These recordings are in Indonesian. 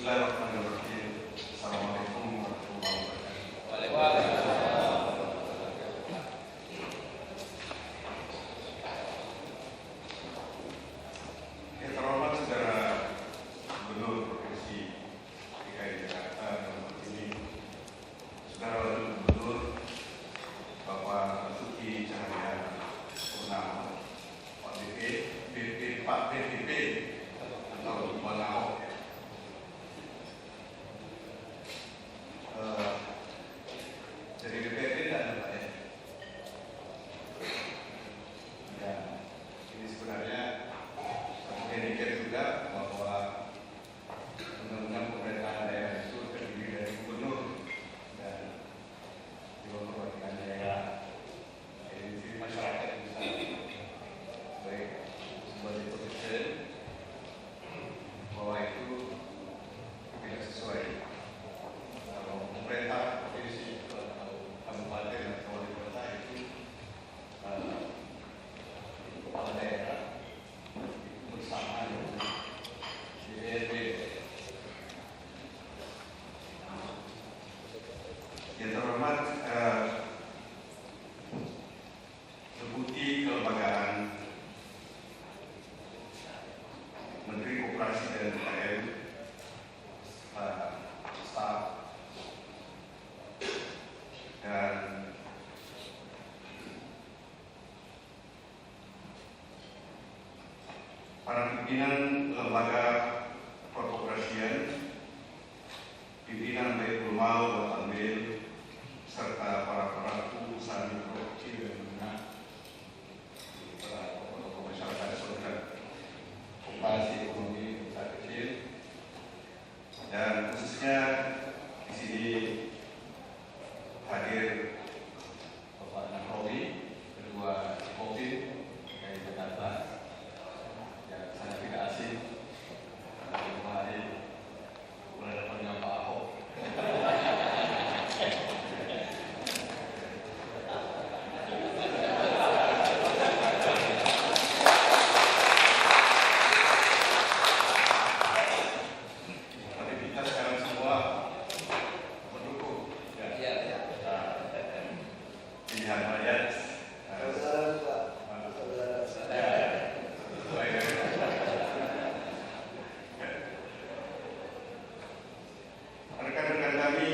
Bismillahirrahmanirrahim. Assalamualaikum warahmatullahi wabarakatuh. Waalaikumsalam. Yang terhormat Saudara Gubernur Provinsi DKI Jakarta dalam hal ini, Saudara Wakil Gubernur Bapak Basuki Cahayapurnama, Pak BPP atau Bang Ahok. Dari BPP tidak ada Pak ya? Dan ini sebenarnya satu handicap juga bahwa undang-undang pemerintahan daerah itu terdiri dari gubernur dan dewan perwakilan daerah. Jadi di sini masyarakat bisa baik sebagai petition bahwa itu tidak sesuai. Kalau pemerintah provinsi atau kabupaten atau wali kota itu kepala daerah itu bersama dengan DPRD. Yang terhormat Deputi Kelembagaan Menteri Koperasi dan UKM, staf dan para pimpinan lembaga perkoperasian, pimpinan Baitul Mal dan Tanbir, serta para pelaku usaha mikro kecil dan menengah, para tokoh-tokoh masyarakat sebagai koperasi ekonomi usaha kecil, dan khususnya di sini hadir Bapak Nahrawi, Ketua Kopim DKI Jakarta, yang sangat tidak asing kemarin berhadapan Pak Ahok. Tapi kita sekarang semua mendukung pilihan rakyat. Rekan-rekan kami,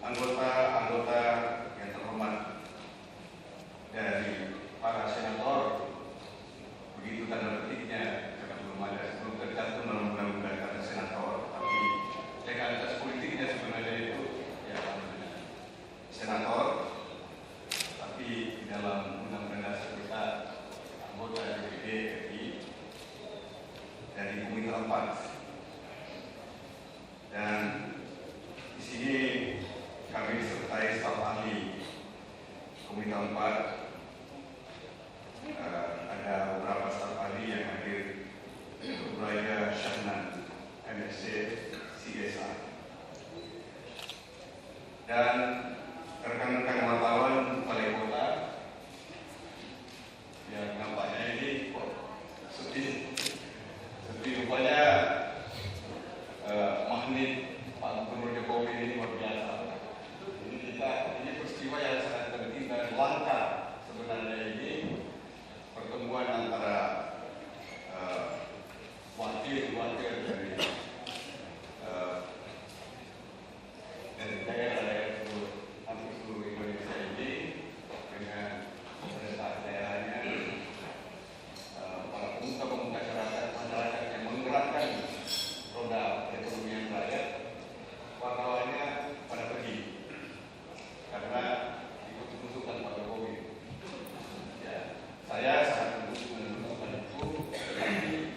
anggota-anggota yang terhormat dari para senator, begitu tanda petiknya, belum tercantum dalam undang-undang kata senator, tapi legalitas politiknya sebenarnya itu ya senator, tapi di dalam undang-undang dasar kita anggota DPD RI dari Komite 4. Dan di sini kami disertai staf ahli Komite 4. Ada beberapa staf ahli yang hadir, Buraya Syahnan, MSc, CSA, dan rekan-rekan wartawan Balai Kota yang nampaknya ini sepi rupanya. Magnet Pak Gubernur Jokowi ini luar biasa. Ini peristiwa yang sangat penting dan langka sebenarnya, ini pertemuan antara wakil dari daerah-daerah hampir seluruh Indonesia ini dengan pemerintah daerahnya, para pemuka-pemuka masyarakat yang menggerakkan roda perekonomian rakyat. Wartawannya pada pergi karena ikut menentukan Pak Jokowi. Ya, saya sangat menentukan itu. Tapi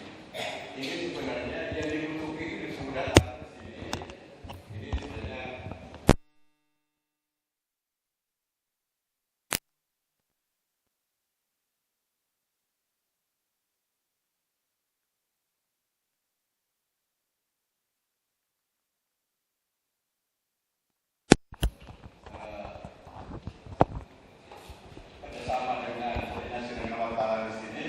ini sebenarnya yang dibutuhkan itu sudah datang ke sini. Ini sebenarnya kerjasama dengan koordinasi dengan kawan-kawan di sini.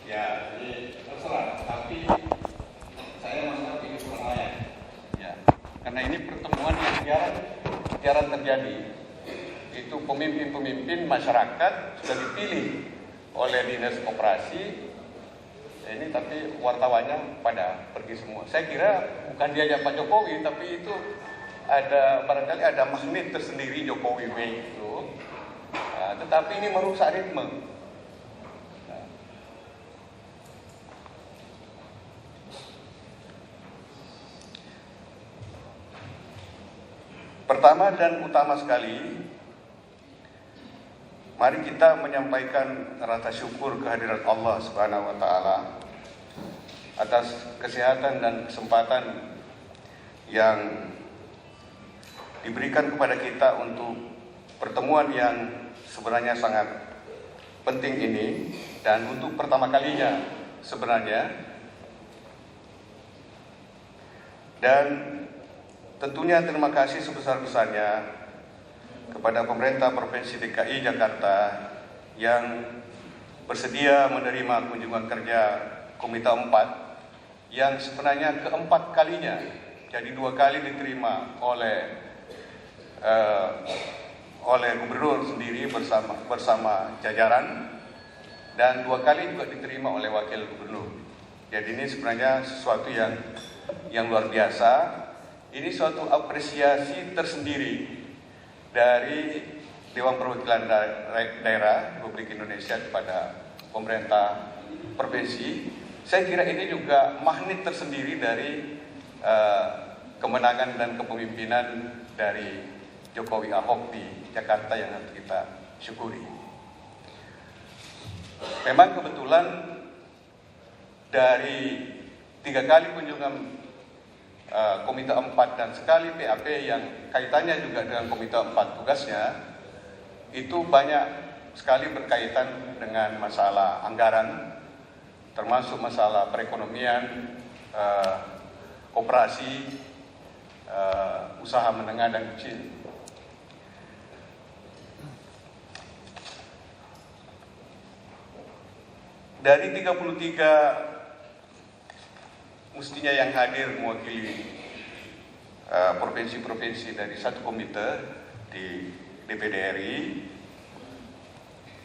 Ya, jadi terserah. Tapi saya masih terjadi. Itu pemimpin-pemimpin masyarakat sudah dipilih oleh dinas operasi, ini tapi wartawannya pada pergi semua. Saya kira bukan diajak Pak Jokowi, tapi itu ada barangkali ada magnet tersendiri Jokowi itu. Nah, tetapi ini merusak ritme. Pertama dan utama sekali, mari kita menyampaikan rasa syukur kehadirat Allah Subhanahu wa taala atas kesehatan dan kesempatan yang diberikan kepada kita untuk pertemuan yang sebenarnya sangat penting ini, dan untuk pertama kalinya sebenarnya. Dan tentunya terima kasih sebesar-besarnya kepada pemerintah Provinsi DKI Jakarta yang bersedia menerima kunjungan kerja Komite 4 yang sebenarnya keempat kalinya. Jadi 2 kali diterima oleh gubernur sendiri bersama jajaran, dan 2 kali juga diterima oleh wakil gubernur. Jadi ini sebenarnya sesuatu yang luar biasa. Ini suatu apresiasi tersendiri dari Dewan Perwakilan Daerah Republik Indonesia kepada pemerintah provinsi. Saya kira ini juga magnet tersendiri dari kemenangan dan kepemimpinan dari Jokowi Ahok di Jakarta yang harus kita syukuri. Memang kebetulan dari 3 kali kunjungan Komite 4 dan sekali PAP yang kaitannya juga dengan Komite 4 tugasnya, itu banyak sekali berkaitan dengan masalah anggaran, termasuk masalah perekonomian, koperasi, usaha menengah dan kecil. Dari 33 mestinya yang hadir mewakili provinsi-provinsi dari satu komite di DPD RI.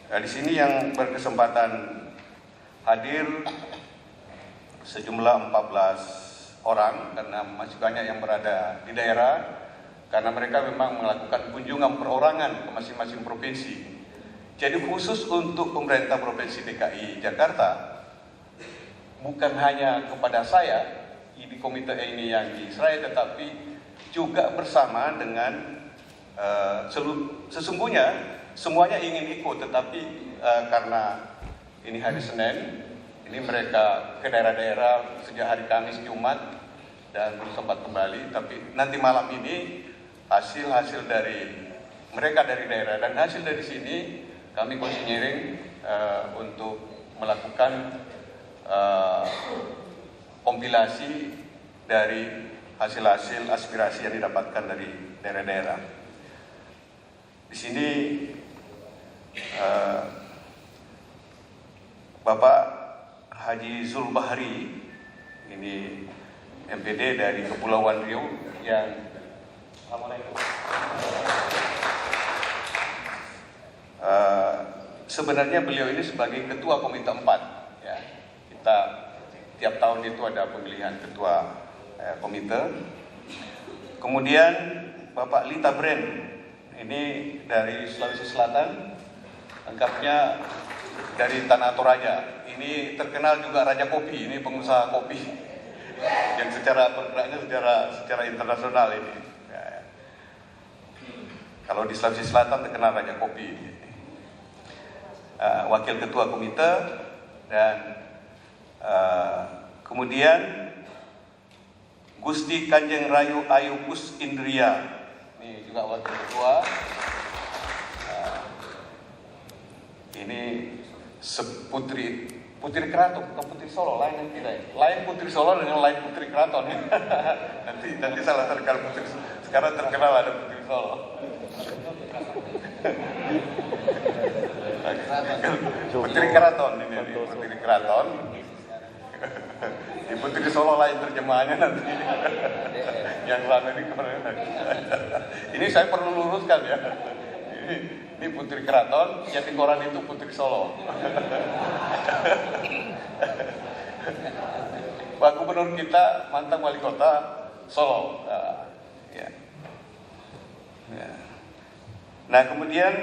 Di sini yang berkesempatan hadir sejumlah 14 orang, karena masih banyak yang berada di daerah, karena mereka memang melakukan kunjungan perorangan ke masing-masing provinsi. Jadi khusus untuk pemerintah Provinsi DKI Jakarta, bukan hanya kepada saya di komite ini yang di Israel, tetapi juga bersama dengan sesungguhnya semuanya ingin ikut, tetapi karena ini hari Senin, ini mereka ke daerah-daerah sejak hari Kamis, Jumat, dan belum sempat kembali. Tapi nanti malam ini hasil dari mereka dari daerah dan hasil dari sini kami konsenering untuk melakukan kompilasi dari hasil-hasil aspirasi yang didapatkan dari daerah-daerah. Di sini Bapak Haji Zulbahri, ini MPD dari Kepulauan Riau, yang sebenarnya beliau ini sebagai Ketua Komite 4. Ya, kita tiap tahun itu ada pemilihan Ketua Komite. Kemudian Bapak Lita Bren, ini dari Sulawesi Selatan, lengkapnya dari Tanah Toraja. Ini terkenal juga Raja Kopi, ini pengusaha kopi yang secara bergeraknya secara internasional ini. Ya. Kalau di Sulawesi Selatan terkenal Raja Kopi. Wakil Ketua Komite, dan kemudian Gusti Kanjeng Rayu Ayukus Indria, ini juga Wakil Ketua. Ini Putri Keraton, bukan Putri Solo, lain yang tidak. Lain Putri Solo dengan lain Putri Keraton. nanti salah terkenal Putri. Sekarang terkenal ada Putri Solo. Putri Keraton ini Putri Keraton. Di Putri Solo lain terjadi. terjemahannya nanti. Yang selama ini ini saya perlu luruskan ya. Ini Putri Keraton, Jatikoran itu Putri Solo. Pak Gubernur kita mantan wali kota Solo. Nah kemudian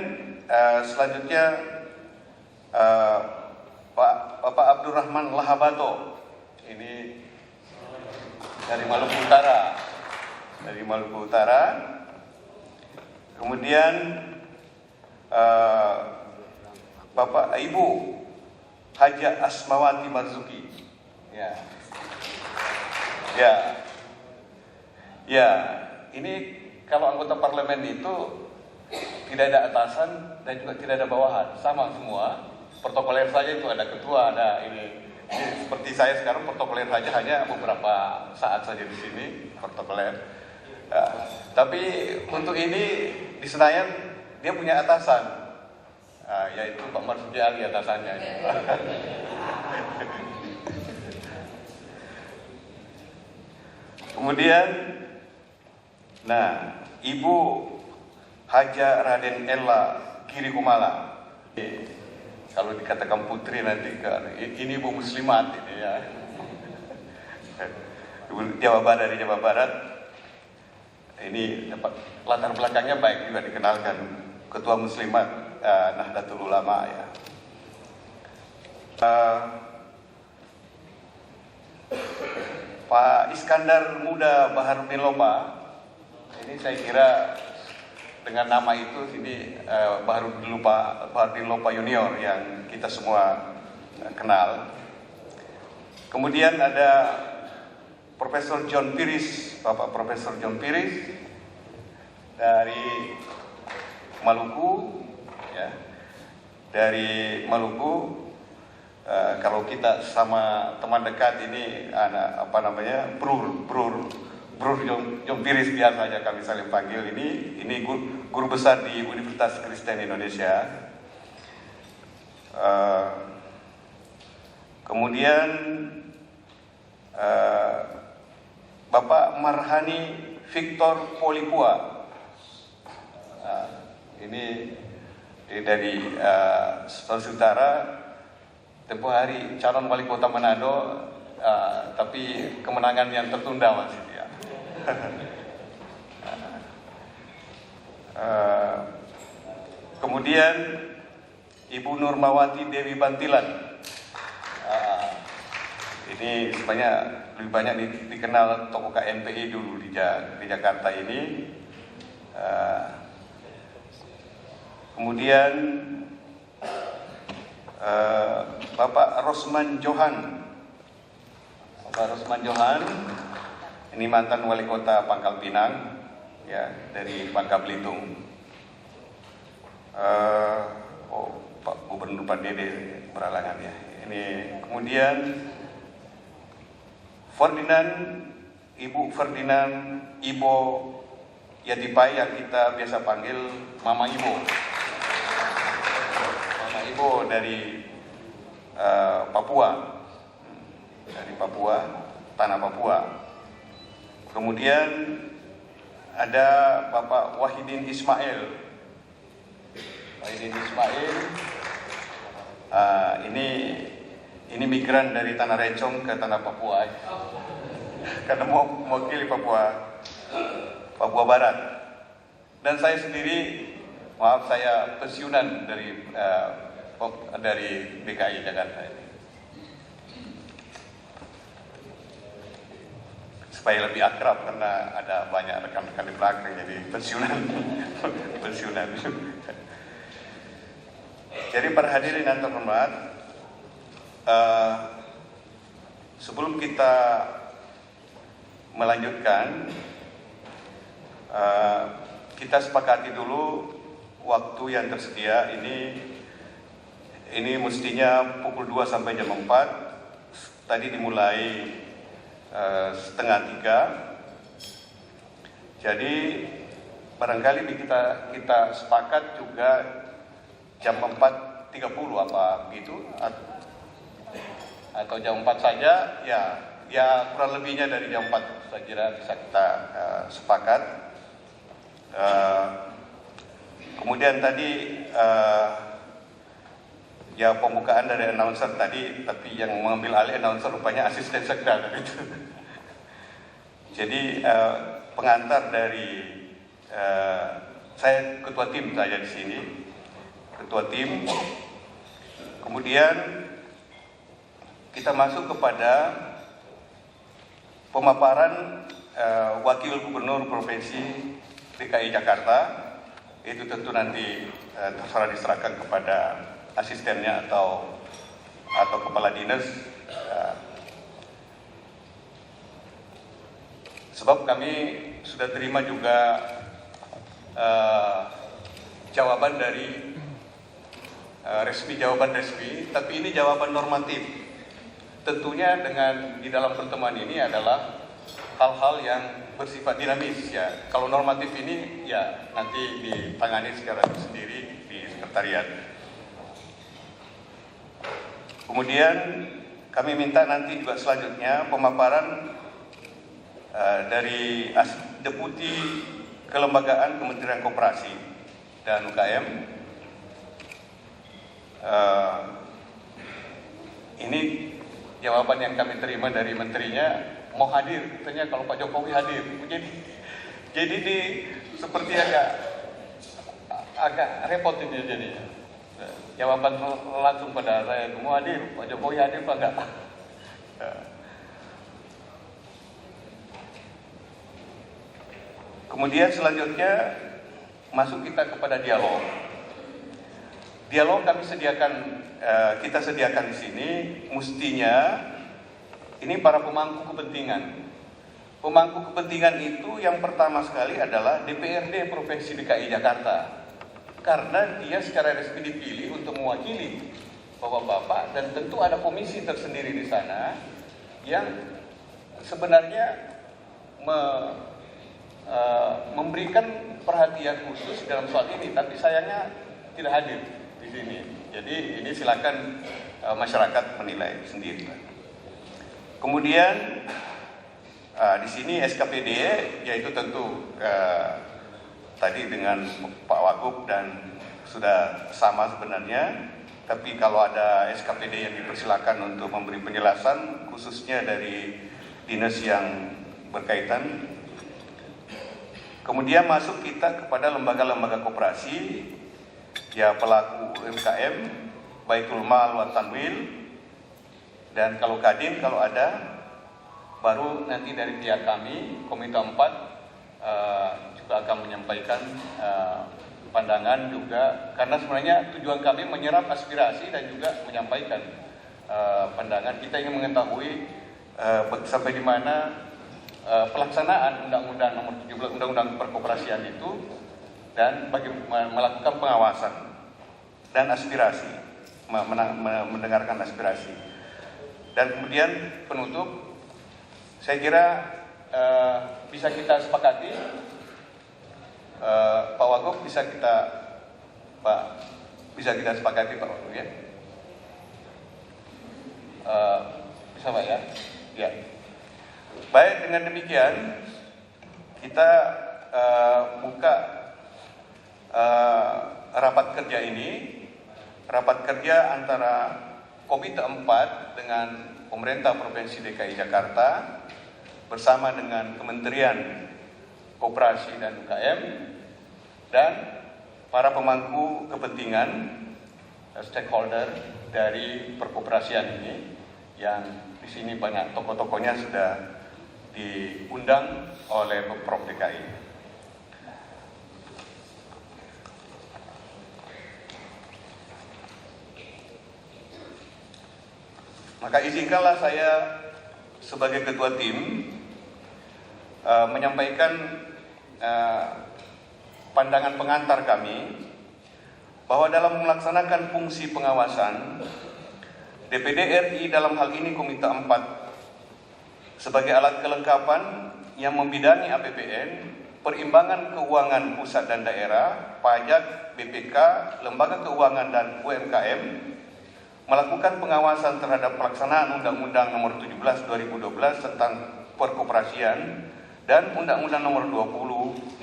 selanjutnya Bapak Abdurrahman Lahabato, ini dari Maluku Utara. Kemudian Bapak Ibu Haja Asmawati Marzuki. Ini kalau anggota parlemen itu tidak ada atasan dan juga tidak ada bawahan, sama semua. Protokoler saja itu ada ketua, ada ini seperti saya sekarang protokoler saja hanya beberapa saat saja di sini protokoler. Tapi untuk ini di Senayan dia punya atasan, yaitu Pak Marzuki Ali atasannya. Kemudian, Ibu Haja Raden Ella Giri Kumala. Kalau dikatakan putri nanti ini ibu muslimat ini ya. Dari Jawa Barat. Ini latar belakangnya baik juga dikenalkan, ketua muslimat Nahdlatul Ulama ya. Pak Iskandar Muda Baharudin Lopa, ini saya kira dengan nama itu ini Baharudin Lopa Junior yang kita semua kenal. Kemudian ada Profesor John Piris, Bapak Profesor John Piris dari Maluku, ya. Dari Maluku. Kalau kita sama teman dekat ini Brur John Piris biasa saja kami saling panggil. Ini guru besar di Universitas Kristen Indonesia. Kemudian Bapak Marhani Victor Polipua, ini dari Sulawesi Utara. Tempoh hari calon wali kota Manado, tapi kemenangan yang tertunda masih ya. Kemudian Ibu Nurmawati Dewi Bantilan, ini sebenarnya lebih banyak dikenal tokoh KMPI dulu di Jakarta ini. Kemudian Bapak Rosman Johan. Ini mantan wali kota Pangkal Pinang, ya, dari Bangka Belitung. Pak Gubernur Pak Dede beralangan ya. Ini kemudian Ibu Ferdinand Ibo Yatipai yang kita biasa panggil Mama Ibo. Mama Ibo dari Papua, tanah Papua. Kemudian ada Bapak Wahidin Ismail. Ini migran dari Tanah Rencong ke Tanah Papua, karena mau mewakili Papua Barat. Dan saya sendiri, saya pensiunan dari DKI Jakarta ini. Supaya lebih akrab karena ada banyak rekan-rekan di belakang, jadi pensiunan. Jadi para hadirin yang terhormat, sebelum kita melanjutkan, kita sepakati dulu waktu yang tersedia ini mestinya pukul 2 sampai jam 4. Tadi dimulai 2:30. Jadi barangkali kita sepakat juga jam 4:30 apa begitu, atau jam 4 saja ya, ya kurang lebihnya dari jam 4 saya kira bisa kita sepakat. Kemudian tadi ya pembukaan dari announcer tadi, tapi yang mengambil alih announcer rupanya asisten sekda itu. Jadi pengantar dari saya ketua tim saya di sini, ketua tim. Kemudian kita masuk kepada pemaparan wakil gubernur provinsi DKI Jakarta. Itu tentu nanti terserah diserahkan kepada asistennya atau kepala dinas. Sebab kami sudah terima juga jawaban dari jawaban resmi, tapi ini jawaban normatif. Tentunya dengan di dalam pertemuan ini adalah hal-hal yang bersifat dinamis ya. Kalau normatif ini ya nanti ditangani secara sendiri di sekretariat. Kemudian kami minta nanti juga selanjutnya pemaparan dari Deputi Kelembagaan Kementerian Koperasi dan UKM. Ini jawaban yang kami terima dari menterinya, mau hadir, katanya kalau Pak Jokowi hadir. Jadi seperti agak repot ini jadinya. Jawaban langsung pada saya, mau hadir, Pak Jokowi hadir Pak enggak? Kemudian selanjutnya masuk kita kepada dialog. Dialog kita sediakan di sini, mestinya ini para pemangku kepentingan. Pemangku kepentingan itu yang pertama sekali adalah DPRD Provinsi DKI Jakarta. Karena dia secara resmi dipilih untuk mewakili Bapak-bapak, dan tentu ada komisi tersendiri di sana yang sebenarnya memberikan perhatian khusus dalam soal ini, tapi sayangnya tidak hadir di sini. Jadi ini silakan masyarakat menilai sendiri. Kemudian di sini SKPD yaitu tentu tadi dengan Pak Wagub dan sudah sama sebenarnya, tapi kalau ada SKPD yang dipersilakan untuk memberi penjelasan khususnya dari dinas yang berkaitan. Kemudian masuk kita kepada lembaga-lembaga koperasi, ya pelaku UMKM, Baitul Mal wa Tanwil, dan kalau Kadin kalau ada, baru nanti dari pihak kami, Komite 4 juga akan menyampaikan pandangan juga, karena sebenarnya tujuan kami menyerap aspirasi dan juga menyampaikan pandangan. Kita ingin mengetahui sampai di mana pelaksanaan Undang-Undang Nomor 17 Undang-Undang Perkoperasian itu, dan melakukan pengawasan dan aspirasi, mendengarkan aspirasi. Dan kemudian penutup, saya kira bisa kita sepakati, Pak Wagub bisa kita sepakati Pak Wagub ya. Bisa Pak ya? Ya. Baik, dengan demikian kita buka rapat kerja ini, rapat kerja antara Komite 4 dengan pemerintah Provinsi DKI Jakarta bersama dengan Kementerian Koperasi dan UKM dan para pemangku kepentingan stakeholder dari perkoperasian ini, yang di sini banyak tokoh-tokohnya sudah diundang oleh Pemprov DKI. Maka izinkanlah saya sebagai ketua tim menyampaikan pandangan pengantar kami bahwa dalam melaksanakan fungsi pengawasan, DPD RI dalam hal ini Komite 4 sebagai alat kelengkapan yang membidangi APBN, perimbangan keuangan pusat dan daerah, pajak, BPK, lembaga keuangan dan UMKM, melakukan pengawasan terhadap pelaksanaan Undang-Undang Nomor 17 2012 tentang perkoperasian dan Undang-Undang Nomor 20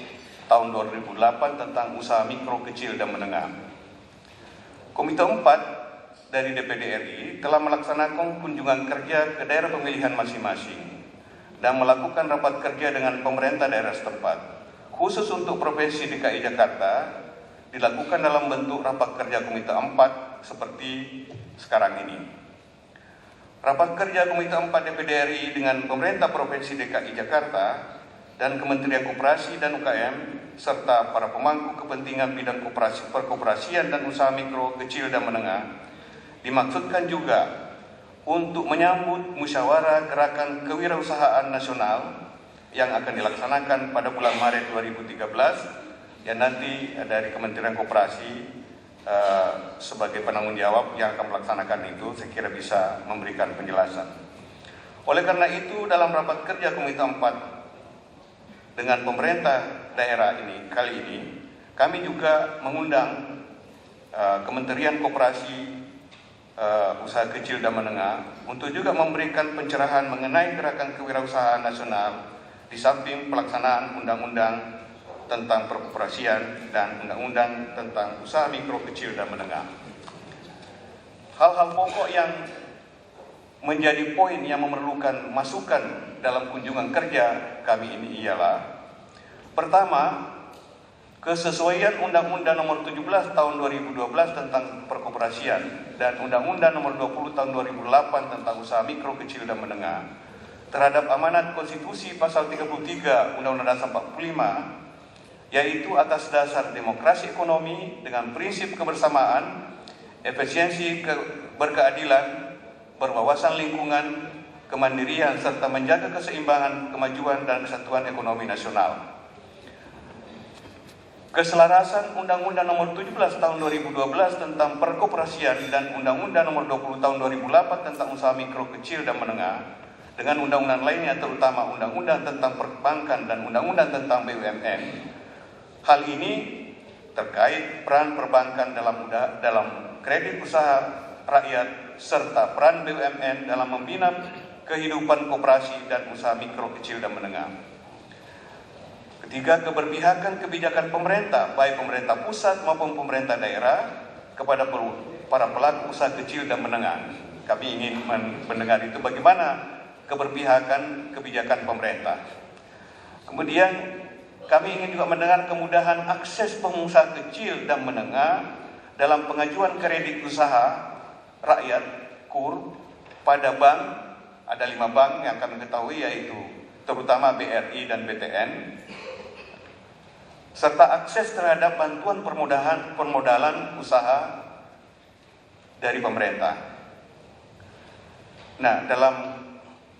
Tahun 2008 tentang usaha mikro, kecil, dan menengah. Komite 4 dari DPD RI telah melaksanakan kunjungan kerja ke daerah pemilihan masing-masing dan melakukan rapat kerja dengan pemerintah daerah setempat. Khusus untuk Provinsi DKI Jakarta dilakukan dalam bentuk rapat kerja Komite 4 seperti sekarang ini. Rapat kerja Komite 4 DPD RI dengan pemerintah Provinsi DKI Jakarta dan Kementerian Koperasi dan UKM serta para pemangku kepentingan bidang perkoperasian dan usaha mikro, kecil, dan menengah dimaksudkan juga untuk menyambut musyawarah gerakan kewirausahaan nasional yang akan dilaksanakan pada bulan Maret 2013 yang nanti dari Kementerian Koperasi sebagai penanggung jawab yang akan melaksanakan itu, saya kira bisa memberikan penjelasan. Oleh karena itu, dalam rapat kerja Komite 4 dengan pemerintah daerah ini kali ini, kami juga mengundang Kementerian Koperasi Usaha Kecil dan Menengah untuk juga memberikan pencerahan mengenai gerakan kewirausahaan nasional di samping pelaksanaan undang-undang tentang perkoperasian dan undang-undang tentang usaha mikro, kecil, dan menengah. Hal-hal pokok yang menjadi poin yang memerlukan masukan dalam kunjungan kerja kami ini ialah: pertama, kesesuaian Undang-Undang Nomor 17 Tahun 2012 tentang perkoperasian dan Undang-Undang Nomor 20 Tahun 2008 tentang usaha mikro, kecil, dan menengah terhadap amanat Konstitusi Pasal 33 Undang-Undang Dasar 45, yaitu atas dasar demokrasi ekonomi dengan prinsip kebersamaan, efisiensi, berkeadilan, berwawasan lingkungan, kemandirian, serta menjaga keseimbangan, kemajuan, dan kesatuan ekonomi nasional. Keselarasan Undang-Undang Nomor 17 Tahun 2012 tentang perkoperasian dan Undang-Undang Nomor 20 Tahun 2008 tentang usaha mikro, kecil, dan menengah dengan undang-undang lainnya, terutama Undang-Undang tentang perbankan dan Undang-Undang tentang BUMN. Hal ini terkait peran perbankan dalam kredit usaha rakyat serta peran BUMN dalam membina kehidupan koperasi dan usaha mikro, kecil, dan menengah. Ketiga, keberpihakan kebijakan pemerintah, baik pemerintah pusat maupun pemerintah daerah kepada para pelaku usaha kecil dan menengah. Kami ingin mendengar itu bagaimana keberpihakan kebijakan pemerintah. Kemudian kami ingin juga mendengar kemudahan akses pengusaha kecil dan menengah dalam pengajuan kredit usaha rakyat KUR pada bank. Ada 5 bank yang kami ketahui, yaitu terutama BRI dan BTN, serta akses terhadap bantuan permodalan usaha dari pemerintah. Nah, dalam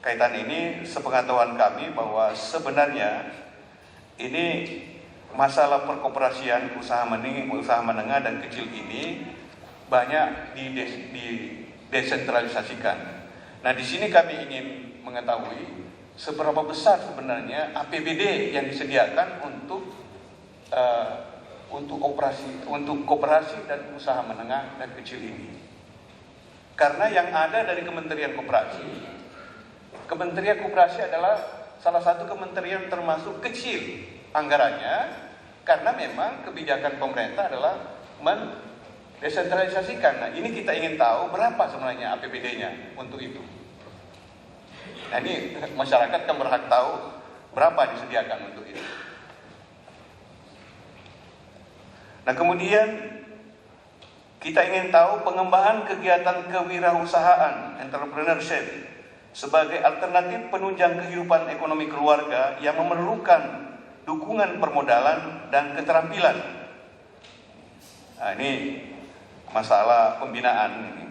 kaitan ini sepengetahuan kami bahwa sebenarnya ini masalah perkoperasian usaha menengah dan kecil ini banyak didesentralisasikan. Nah, di sini kami ingin mengetahui seberapa besar sebenarnya APBD yang disediakan untuk koperasi dan usaha menengah dan kecil ini. Karena yang ada dari Kementerian Koperasi adalah salah satu kementerian termasuk kecil anggarannya, karena memang kebijakan pemerintah adalah mendesentralisasikan. Nah, ini kita ingin tahu berapa sebenarnya APBD-nya untuk itu. Nah, ini masyarakat kan berhak tahu berapa disediakan untuk itu. Nah, kemudian kita ingin tahu pengembangan kegiatan kewirausahaan, entrepreneurship, sebagai alternatif penunjang kehidupan ekonomi keluarga yang memerlukan dukungan permodalan dan keterampilan. Nah, ini masalah pembinaan ini.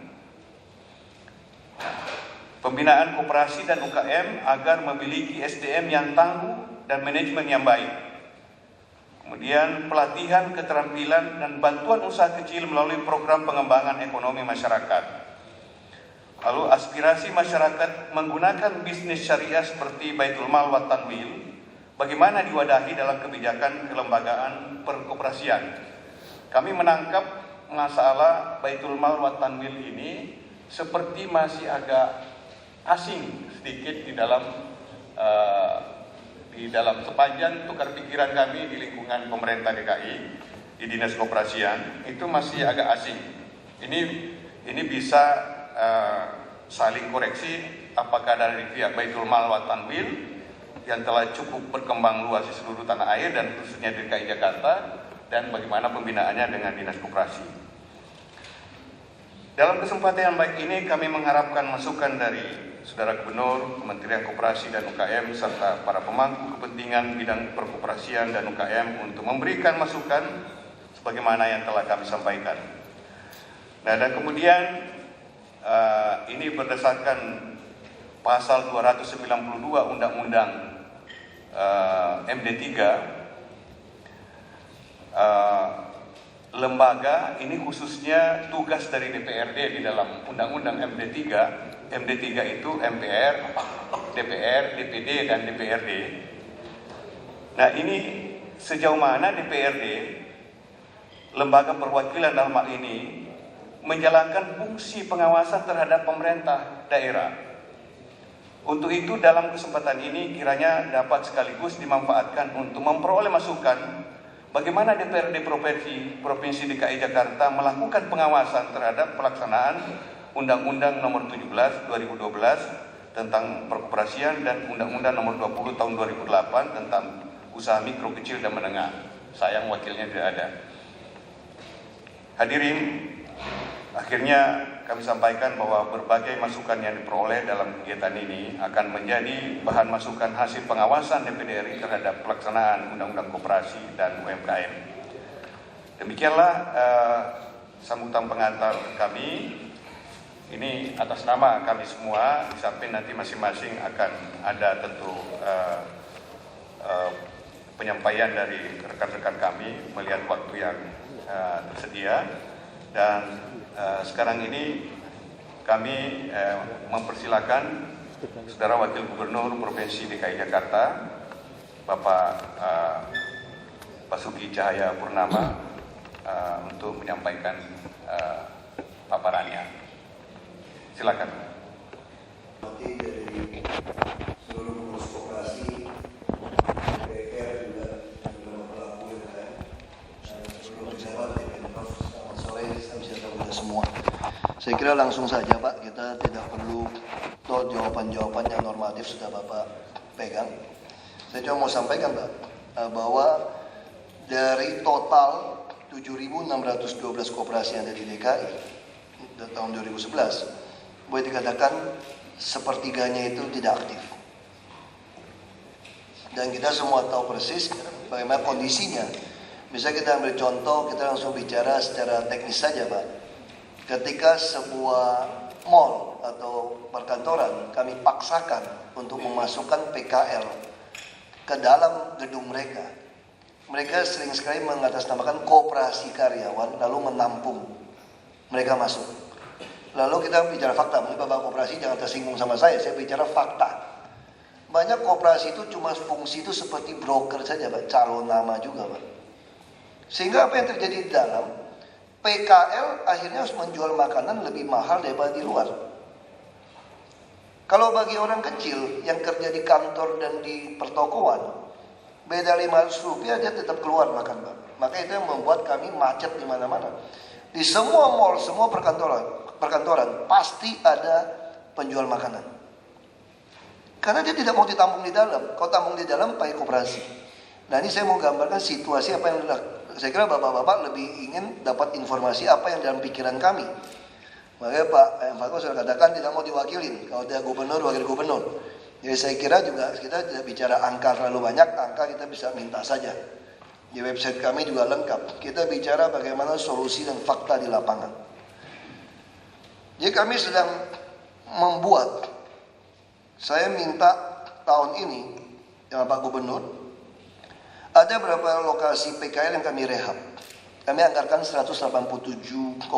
Pembinaan koperasi dan UKM agar memiliki SDM yang tangguh dan manajemen yang baik. Kemudian pelatihan keterampilan dan bantuan usaha kecil melalui program pengembangan ekonomi masyarakat. Lalu aspirasi masyarakat menggunakan bisnis syariah seperti Baitul Mal wa Tanwil, bagaimana diwadahi dalam kebijakan kelembagaan perkoperasian. Kami menangkap masalah Baitul Mal wa Tanwil ini seperti masih agak asing sedikit di dalam sepanjang tukar pikiran kami di lingkungan pemerintah DKI, di Dinas Koperasian, itu masih agak asing. Ini bisa saling koreksi, apakah dari pihak Baitul Mal wa Tanwil yang telah cukup berkembang luas di seluruh tanah air dan khususnya di DKI Jakarta, dan bagaimana pembinaannya dengan Dinas Koperasi. Dalam kesempatan yang baik ini kami mengharapkan masukan dari Saudara Gubernur, Kementerian Koperasi dan UKM, serta para pemangku kepentingan bidang perkoperasian dan UKM untuk memberikan masukan sebagaimana yang telah kami sampaikan. Nah, dan kemudian ini berdasarkan pasal 292 Undang-Undang MD3, lembaga ini khususnya tugas dari DPRD di dalam Undang-Undang MD3. MD3 itu MPR, DPR, DPD, dan DPRD. Nah, ini sejauh mana DPRD, lembaga perwakilan dalam hal ini, menjalankan fungsi pengawasan terhadap pemerintah daerah. Untuk itu dalam kesempatan ini kiranya dapat sekaligus dimanfaatkan untuk memperoleh masukan bagaimana DPRD Provinsi DKI Jakarta melakukan pengawasan terhadap pelaksanaan Undang-Undang Nomor 17 2012 tentang perkoperasian dan Undang-Undang Nomor 20 Tahun 2008 tentang usaha mikro, kecil, dan menengah. Sayang wakilnya tidak ada. Hadirin, akhirnya kami sampaikan bahwa berbagai masukan yang diperoleh dalam kegiatan ini akan menjadi bahan masukan hasil pengawasan DPD RI terhadap pelaksanaan Undang-Undang Koperasi dan UMKM. Demikianlah sambutan pengantar kami. Ini atas nama kami semua, di samping nanti masing-masing akan ada tentu penyampaian dari rekan-rekan kami melihat waktu yang tersedia. Dan sekarang ini kami mempersilakan Saudara Wakil Gubernur Provinsi DKI Jakarta, Bapak Basuki Cahaya Purnama, untuk menyampaikan paparannya. Silakan. Dari seluruh pengurus koperasi, DPR juga beberapa pelaku UMKM, seluruh pejabat di Pemprov. Selamat sore, salam sejahtera kepada semua. Saya kira langsung saja Pak, kita tidak perlu jawaban-jawaban yang normatif sudah Bapak pegang. Saya cuma mau sampaikan Pak, bahwa dari total 7.612 koperasi yang ada di DKI tahun 2011, boleh dikatakan sepertiganya itu tidak aktif. Dan kita semua tahu persis bagaimana kondisinya. Misalnya kita ambil contoh, kita langsung bicara secara teknis saja Pak. Ketika sebuah mall atau perkantoran kami paksakan untuk memasukkan PKL ke dalam gedung mereka, mereka sering sekali mengatasnamakan koperasi karyawan lalu menampung mereka masuk. Lalu kita bicara fakta, mungkin Bapak koperasi jangan tersinggung sama saya bicara fakta. Banyak koperasi itu cuma fungsi itu seperti broker saja Pak, calon nama juga Pak. Sehingga apa yang terjadi di dalam, PKL akhirnya harus menjual makanan lebih mahal daripada di luar. Kalau bagi orang kecil yang kerja di kantor dan di pertokoan, beda 500 rupiah dia tetap keluar makan Pak. Maka itu yang membuat kami macet di mana-mana. Di semua mall, semua perkantoran pasti ada penjual makanan. Karena dia tidak mau ditampung di dalam. Kalau tampung di dalam pakai koperasi. Nah, ini saya mau gambarkan situasi apa yang saya kira bapak-bapak lebih ingin dapat informasi apa yang dalam pikiran kami. Makanya Pak Fatwa sudah katakan tidak mau diwakilin. Kalau dia gubernur, wakil gubernur. Jadi saya kira juga kita tidak bicara angka terlalu banyak. Angka kita bisa minta saja. Di website kami juga lengkap. Kita bicara bagaimana solusi dan fakta di lapangan. Jadi kami sedang membuat, saya minta tahun ini, ya Pak Gubernur, ada beberapa lokasi PKL yang kami rehab. Kami anggarkan 187,23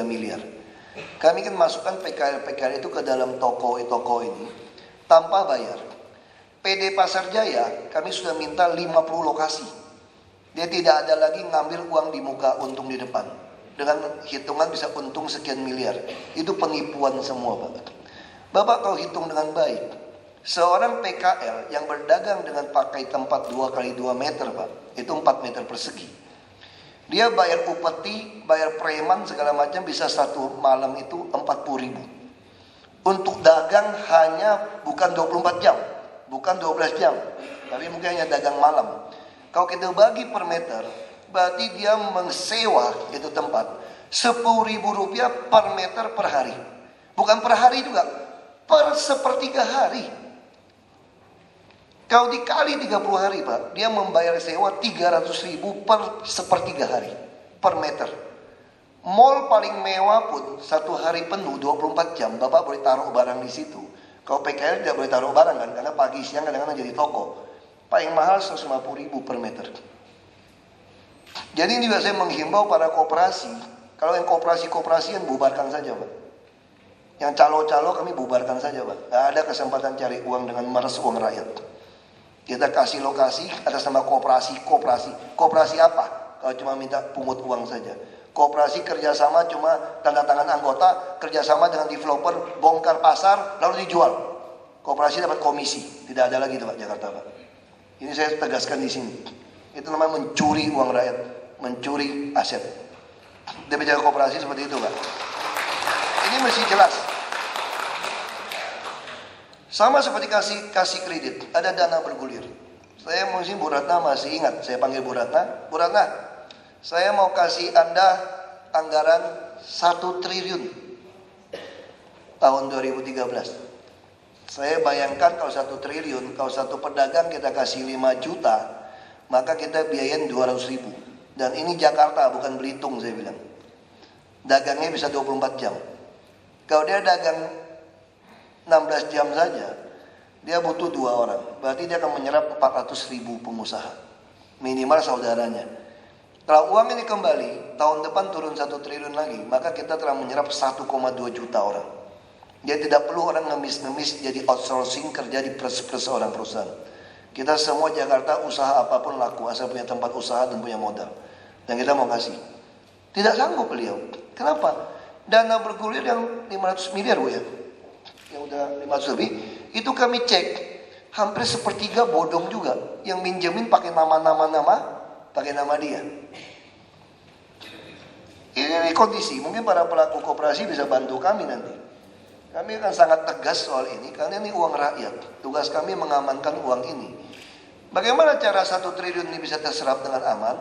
miliar. Kami kan masukkan PKL-PKL itu ke dalam toko ini, tanpa bayar. PD Pasar Jaya, kami sudah minta 50 lokasi. Dia tidak ada lagi ngambil uang di muka untung di depan. dengan hitungan bisa untung sekian miliar. Itu penipuan semua, Pak. Bapak kalau hitung dengan baik, seorang PKL yang berdagang dengan pakai tempat 2 kali 2 meter, Pak, itu 4 meter persegi. Dia bayar upeti, bayar preman segala macam bisa satu malam itu 40.000. Untuk dagang hanya bukan 24 jam, bukan 12 jam, tapi mungkin hanya dagang malam. Kalau kita bagi per meter, berarti dia mensewa itu tempat 10.000 rupiah per meter per hari. Bukan per hari juga, per sepertiga hari. Kalau dikali 30 hari, Pak, dia membayar sewa 300.000 per sepertiga hari, per meter. Mall paling mewah pun satu hari penuh 24 jam, Bapak boleh taruh barang di situ. Kalau PKL tidak boleh taruh barang kan, karena pagi siang kadang-kadang jadi toko. Paling mahal 150.000 per meter. Jadi ini juga saya menghimbau para koperasi, kalau yang koperasi yang bubarkan saja, Pak. Yang calo-calo kami bubarkan saja, Pak. Nggak ada kesempatan cari uang dengan meres uang rakyat. Kita kasih lokasi atas nama koperasi. Koperasi apa? Kalau cuma minta pungut uang saja. Koperasi kerjasama cuma tanda tangan anggota, kerjasama dengan developer, bongkar pasar, lalu dijual. Koperasi dapat komisi. Tidak ada lagi itu, Pak, Jakarta, Pak. Ini saya tegaskan di sini. Itu namanya mencuri uang rakyat, mencuri aset. Dia bicara koperasi seperti itu, Pak. Ini mesti jelas. Sama seperti kasih kredit, ada dana bergulir. Saya mungkin Bu Ratna masih ingat, saya panggil Bu Ratna. Bu Ratna, saya mau kasih Anda anggaran 1 triliun tahun 2013. Saya bayangkan kalau 1 triliun, kalau satu pedagang kita kasih 5 juta, maka kita biayain 200.000. Dan ini Jakarta, bukan Belitung, saya bilang. Dagangnya bisa 24 jam. Kalau dia dagang 16 jam saja, dia butuh 2 orang. Berarti dia akan menyerap 400.000 pengusaha. Minimal saudaranya. Kalau uang ini kembali, tahun depan turun 1 triliun lagi, maka kita telah menyerap 1,2 juta orang. Dia tidak perlu orang ngemis-ngemis jadi outsourcing kerja di plus-plus orang perusahaan. Kita semua Jakarta usaha apapun laku, asal punya tempat usaha dan punya modal. Dan kita mau kasih. Tidak sanggup beliau. Kenapa? Dana bergulir yang 500 miliar, Bu, ya. Yang udah 500 lebih, itu kami cek hampir sepertiga bodong juga, yang minjemin pakai nama dia. Ini kondisi, mungkin para pelaku koperasi bisa bantu kami nanti. Kami akan sangat tegas soal ini, karena ini uang rakyat. Tugas kami mengamankan uang ini. Bagaimana cara 1 triliun ini bisa terserap dengan aman?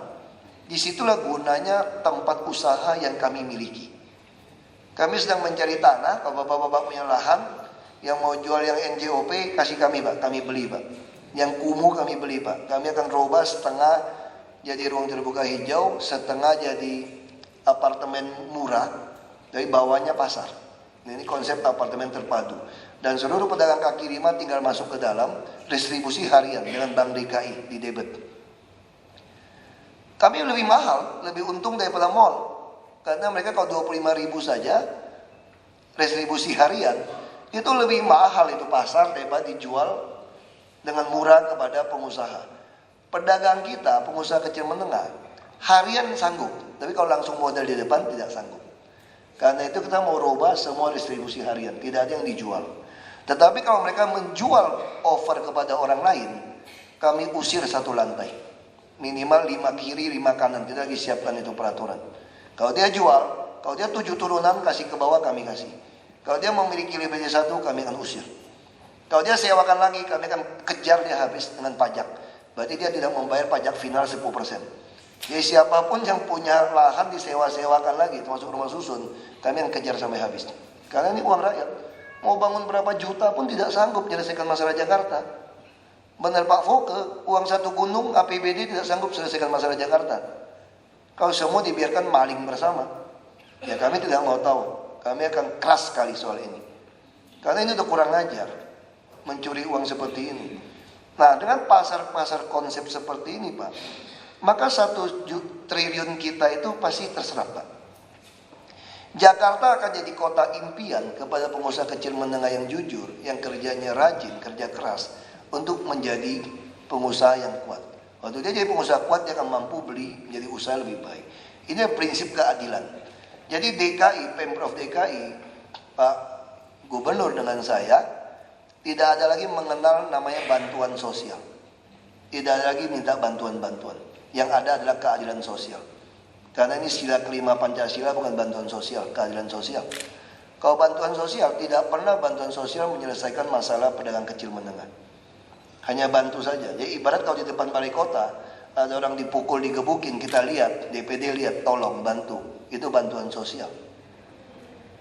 Disitulah gunanya tempat usaha yang kami miliki. Kami sedang mencari tanah, kalau bapak-bapak punya lahan, yang mau jual yang NJOP, kasih kami, Pak, kami beli, Pak. Yang kumuh kami beli, Pak. Kami akan robah setengah jadi ruang terbuka hijau, setengah jadi apartemen murah, dari bawahnya pasar. Ini konsep apartemen terpadu. Dan seluruh pedagang kaki lima tinggal masuk ke dalam, distribusi harian dengan Bank DKI di debit. Kami lebih mahal, lebih untung daripada mall. Karena mereka kalau 25.000 saja, distribusi harian, itu lebih mahal itu pasar daripada dijual dengan murah kepada pengusaha. Pedagang kita, pengusaha kecil menengah, harian sanggup. Tapi kalau langsung modal di depan tidak sanggup. Karena itu kita mau rubah semua distribusi harian, tidak ada yang dijual. Tetapi kalau mereka menjual over kepada orang lain, kami usir 1 lantai. Minimal 5 kiri, 5 kanan. Kita lagi siapkan itu peraturan. Kalau dia jual, kalau dia 7 turunan kasih ke bawah, kami kasih. Kalau dia memiliki lebih dari 1, kami akan usir. Kalau dia sewakan lagi, kami akan kejar dia habis dengan pajak. Berarti dia tidak membayar pajak final 10%. Jadi siapapun yang punya lahan disewa-sewakan lagi, termasuk rumah susun, kami akan kejar sampai habis. Karena ini uang rakyat. Mau bangun berapa juta pun tidak sanggup menyelesaikan masalah Jakarta. Benar Pak Foke, uang 1 gunung APBD tidak sanggup selesaikan masalah Jakarta. Kalau semua dibiarkan maling bersama, ya kami tidak mau tahu. Kami akan keras sekali soal ini. Karena ini udah kurang ajar, mencuri uang seperti ini. Nah, dengan pasar-pasar konsep seperti ini, Pak, maka 1 triliun kita itu pasti terserap, Pak. Jakarta akan jadi kota impian kepada pengusaha kecil menengah yang jujur, yang kerjanya rajin, kerja keras, untuk menjadi pengusaha yang kuat. Waktu dia jadi pengusaha kuat, dia akan mampu beli menjadi usaha lebih baik. Ini prinsip keadilan. Jadi DKI, Pemprov DKI, Pak Gubernur dengan saya tidak ada lagi mengenal namanya bantuan sosial. Tidak ada lagi minta bantuan-bantuan. Yang ada adalah keadilan sosial. Karena ini sila kelima Pancasila, bukan bantuan sosial, keadilan sosial. Kalau bantuan sosial, tidak pernah bantuan sosial menyelesaikan masalah pedagang kecil menengah. Hanya bantu saja. Jadi ibarat kalau di depan balai kota ada orang dipukul, digebukin, kita lihat, DPD lihat, tolong bantu. Itu bantuan sosial.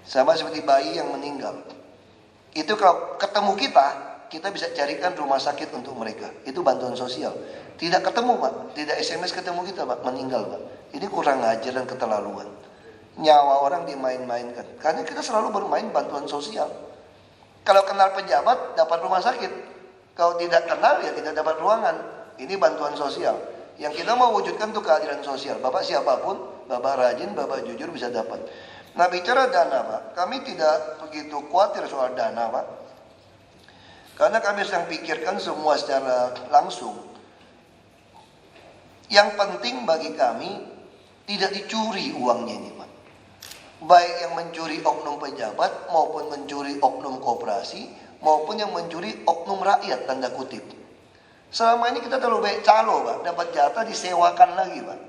Sama seperti bayi yang meninggal. Itu kalau ketemu kita bisa carikan rumah sakit untuk mereka. Itu bantuan sosial. Tidak ketemu Pak, tidak SMS ketemu kita Pak, meninggal Pak. Ini kurang ajar dan keterlaluan. Nyawa orang dimain-mainkan. Karena kita selalu bermain bantuan sosial. Kalau kenal pejabat, dapat rumah sakit. Kalau tidak kenal, ya tidak dapat ruangan. Ini bantuan sosial. Yang kita mau wujudkan itu keadilan sosial. Bapak siapapun, Bapak rajin, Bapak jujur bisa dapat. Nah bicara dana Pak, kami tidak begitu khawatir soal dana Pak. Karena kami sedang pikirkan semua secara langsung. Yang penting bagi kami, tidak dicuri uangnya ini Pak. Baik yang mencuri oknum pejabat, maupun mencuri oknum koperasi, maupun yang mencuri oknum rakyat, tanda kutip. Selama ini kita terlalu baik calo Pak, dapat jatah disewakan lagi Pak.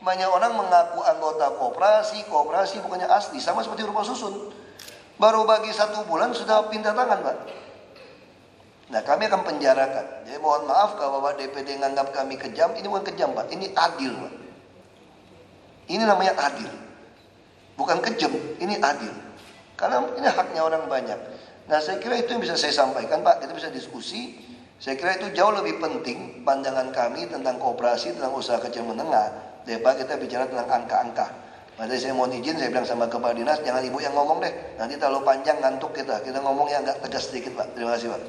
Banyak orang mengaku anggota koperasi bukannya asli, sama seperti rumah susun. Baru bagi 1 bulan sudah pindah tangan Pak. Nah kami akan penjarakan. Jadi mohon maaf kalau Bapak DPD nganggap kami kejam, ini bukan kejam Pak, ini adil Pak. Ini namanya adil. Bukan kejam, ini adil. Karena ini haknya orang banyak. Nah saya kira itu yang bisa saya sampaikan Pak, kita bisa diskusi. Saya kira itu jauh lebih penting pandangan kami tentang koperasi, tentang usaha kecil menengah, daripada kita bicara tentang angka-angka. Nanti saya mohon izin, saya bilang sama Kepala Dinas, jangan Ibu yang ngomong deh. Nanti terlalu panjang ngantuk kita. Kita ngomongnya agak tegas sedikit Pak. Terima kasih Pak.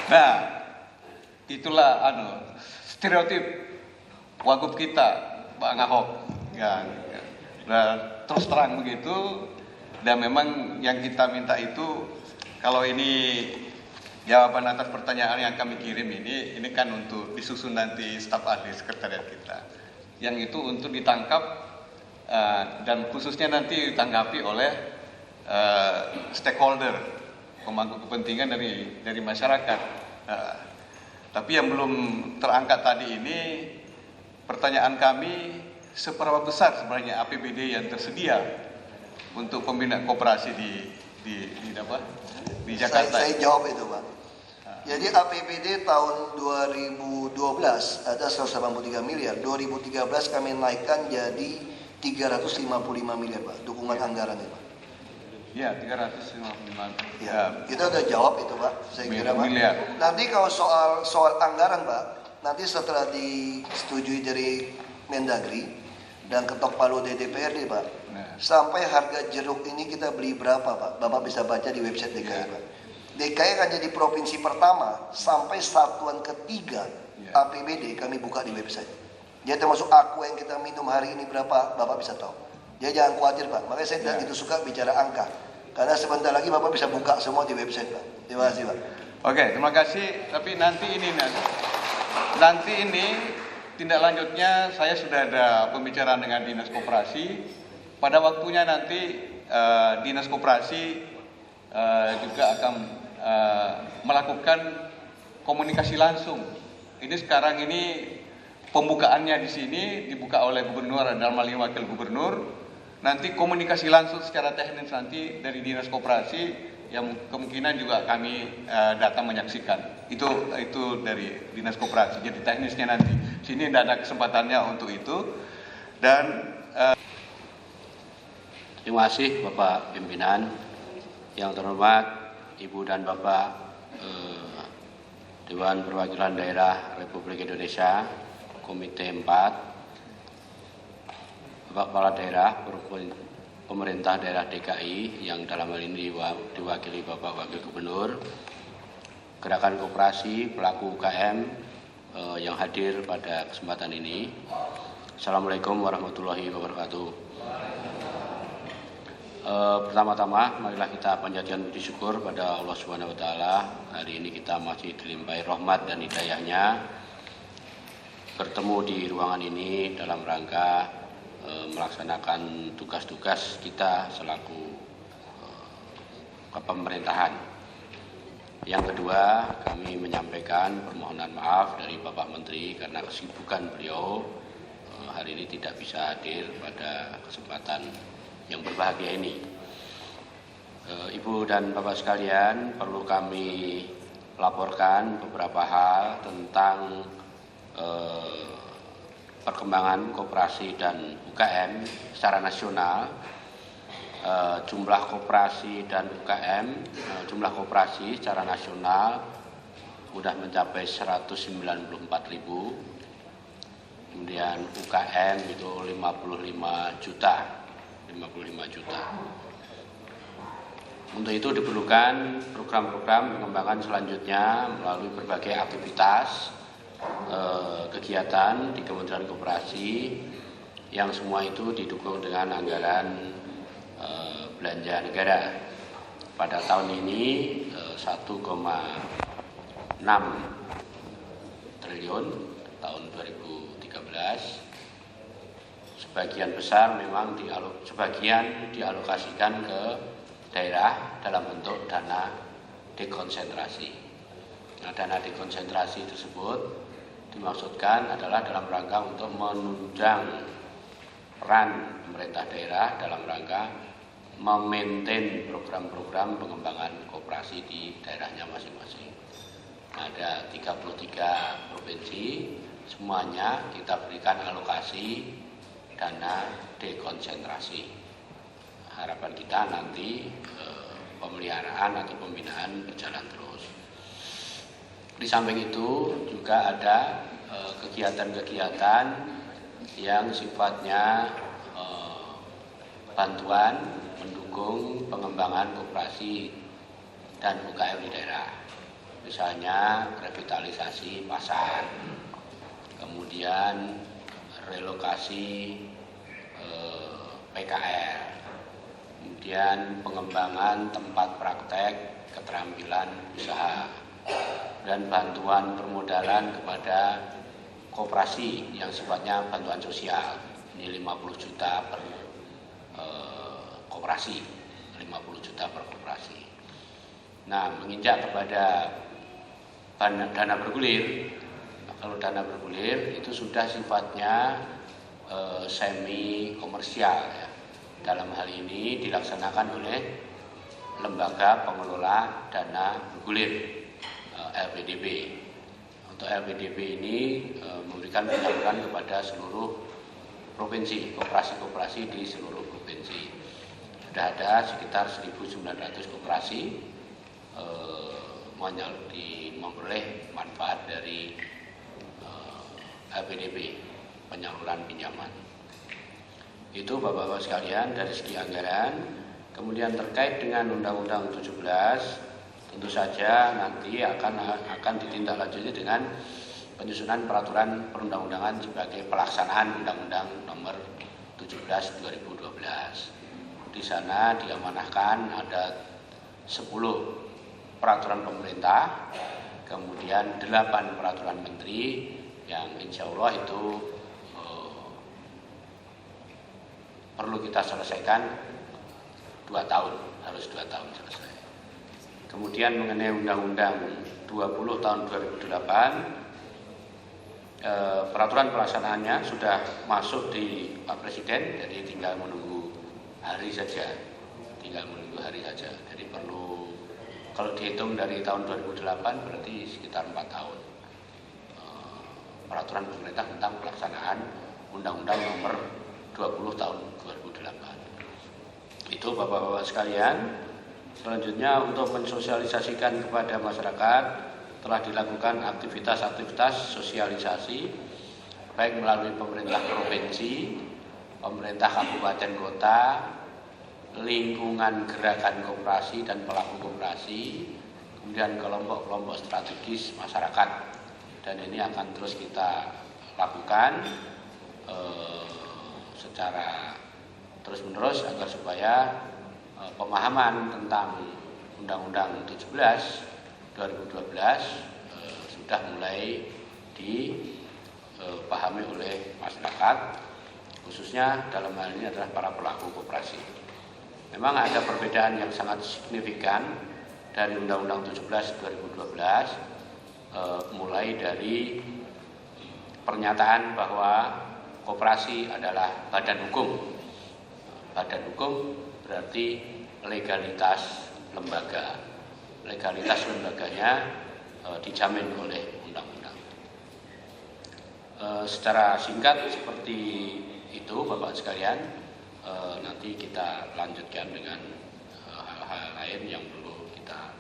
Nah, itulah stereotip wagub kita, Pak Ahok. Ya. Nah, terus terang begitu. Dan memang yang kita minta itu, kalau ini jawaban atas pertanyaan yang kami kirim ini kan untuk disusun nanti staf ahli sekretariat kita. Yang itu untuk ditangkap dan khususnya nanti ditanggapi oleh stakeholder, pemangku kepentingan dari masyarakat. Tapi yang belum terangkat tadi ini, pertanyaan kami, seberapa besar sebenarnya APBD yang tersedia untuk pembinaan koperasi di Jakarta? Saya jawab itu Pak. Jadi APBD tahun 2012 ada 183 miliar. 2013 kami naikkan jadi 355 miliar Pak. Dukungan anggaran itu Pak. Ya, 355. Ya, kita udah jawab itu Pak. Saya kira Pak. Miliar. Nanti kalau soal anggaran Pak, nanti setelah disetujui dari Mendagri dan ketok palu dari DPRD Pak, sampai harga jeruk ini kita beli berapa Pak? Bapak bisa baca di website DKI Pak. DKI akan jadi provinsi pertama sampai satuan ketiga APBD kami buka di website. Jadi termasuk aku yang kita minum hari ini berapa, Bapak bisa tahu. Jadi jangan khawatir Pak. Makanya saya tidak gitu suka bicara angka. Karena sebentar lagi Bapak bisa buka semua di website Pak. Terima kasih Pak. Oke, terima kasih. Tapi nanti ini tindak lanjutnya saya sudah ada pembicaraan dengan Dinas Koperasi. Pada waktunya nanti Dinas Koperasi juga akan melakukan komunikasi langsung. Ini sekarang ini pembukaannya di sini dibuka oleh Gubernur dalam hal ini Wakil Gubernur. Nanti komunikasi langsung secara teknis nanti dari Dinas Koperasi yang kemungkinan juga kami datang menyaksikan. Itu dari Dinas Koperasi. Jadi teknisnya nanti. Sini tidak ada kesempatannya untuk itu. Dan terima kasih Bapak Pimpinan, yang terhormat Ibu dan Bapak Dewan Perwakilan Daerah Republik Indonesia, Komite 4, Bapak Kepala Daerah, Pemerintah Daerah DKI, yang dalam hal ini diwakili Bapak Wakil Gubernur, Gerakan Koperasi, pelaku UKM yang hadir pada kesempatan ini. Assalamualaikum warahmatullahi wabarakatuh. Pertama-tama marilah kita panjatkan puji syukur pada Allah Subhanahu wa taala. Hari ini kita masih dilimpahi rahmat dan hidayahnya bertemu di ruangan ini dalam rangka melaksanakan tugas-tugas kita selaku kepemerintahan. Yang kedua, kami menyampaikan permohonan maaf dari Bapak Menteri karena kesibukan beliau hari ini tidak bisa hadir pada kesempatan yang berbahagia ini. Ibu dan Bapak sekalian, perlu kami laporkan beberapa hal tentang perkembangan koperasi dan UKM secara nasional. Jumlah koperasi dan UKM, jumlah koperasi secara nasional sudah mencapai 194.000, kemudian UKM itu 55 juta. Untuk itu diperlukan program-program pengembangan selanjutnya melalui berbagai aktivitas kegiatan di Kementerian Koperasi yang semua itu didukung dengan anggaran belanja negara. Pada tahun ini 1,6 triliun tahun 2013. Sebagian besar memang sebagian dialokasikan ke daerah dalam bentuk dana dekonsentrasi. Nah, dana dekonsentrasi tersebut dimaksudkan adalah dalam rangka untuk menunjang peran pemerintah daerah dalam rangka memaintain program-program pengembangan koperasi di daerahnya masing-masing. Ada 33 provinsi, semuanya kita berikan alokasi dana dekonsentrasi. Harapan kita nanti pemeliharaan atau pembinaan berjalan terus. Di samping itu juga ada kegiatan-kegiatan yang sifatnya bantuan mendukung pengembangan koperasi dan UKM di daerah. Misalnya revitalisasi pasar, kemudian relokasi PKR, kemudian pengembangan tempat praktek keterampilan usaha, dan bantuan permodalan kepada koperasi yang sifatnya bantuan sosial. Ini 50 juta per koperasi, 50 juta per koperasi. Nah, menginjak kepada dana bergulir. Kalau dana bergulir itu sudah sifatnya semi komersial ya. Dalam hal ini dilaksanakan oleh lembaga pengelola dana bergulir LPDB. Untuk LPDB ini memberikan penyaluran kepada seluruh provinsi, koperasi-koperasi di seluruh provinsi. Sudah ada sekitar 1.900 koperasi memperoleh manfaat dari LPDB, penyaluran pinjaman. Itu Bapak-Bapak sekalian dari segi anggaran. Kemudian terkait dengan Undang-Undang 17, tentu saja nanti akan ditindaklanjuti dengan penyusunan peraturan perundang-undangan sebagai pelaksanaan Undang-Undang Nomor 17 2012. Di sana diamanahkan ada 10 peraturan pemerintah, kemudian 8 peraturan menteri yang insya Allah itu perlu kita selesaikan 2 tahun, harus 2 tahun selesai. Kemudian mengenai Undang-Undang 20 tahun 2008, peraturan pelaksanaannya sudah masuk di Pak Presiden, jadi tinggal menunggu hari saja. Jadi perlu, kalau dihitung dari tahun 2008 berarti sekitar 4 tahun. Peraturan pemerintah tentang pelaksanaan Undang-Undang Nomor 20 tahun 2008. Itu Bapak-Bapak sekalian. Selanjutnya untuk mensosialisasikan kepada masyarakat telah dilakukan aktivitas-aktivitas sosialisasi baik melalui pemerintah provinsi, pemerintah kabupaten kota, lingkungan gerakan koperasi dan pelaku koperasi, kemudian kelompok-kelompok strategis masyarakat. Dan ini akan terus kita lakukan secara terus-menerus agar supaya pemahaman tentang Undang-Undang 17 2012 sudah mulai dipahami oleh masyarakat, khususnya dalam hal ini adalah para pelaku koperasi. Memang ada perbedaan yang sangat signifikan dari Undang-Undang 17 2012, mulai dari pernyataan bahwa koperasi adalah badan hukum. Badan hukum berarti legalitas lembaga. Legalitas lembaganya dijamin oleh undang-undang. Secara singkat seperti itu Bapak sekalian, nanti kita lanjutkan dengan hal-hal lain yang perlu kita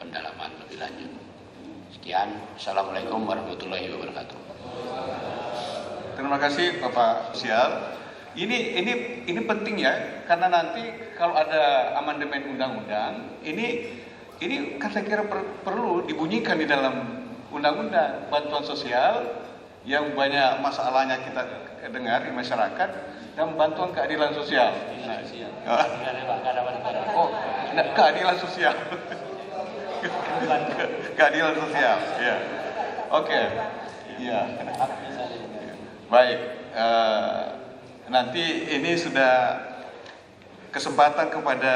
pendalaman lebih lanjut. Sekian, Assalamualaikum warahmatullahi wabarakatuh. Terima kasih Bapak Sial. Ini penting ya, karena nanti kalau ada amandemen undang-undang, ini kan saya kira perlu dibunyikan di dalam undang-undang bantuan sosial yang banyak masalahnya kita dengar di masyarakat, dan bantuan keadilan sosial. Keadilan sosial. Keadilan sosial, ya. Oke, ya. Baik. Nanti ini sudah kesempatan kepada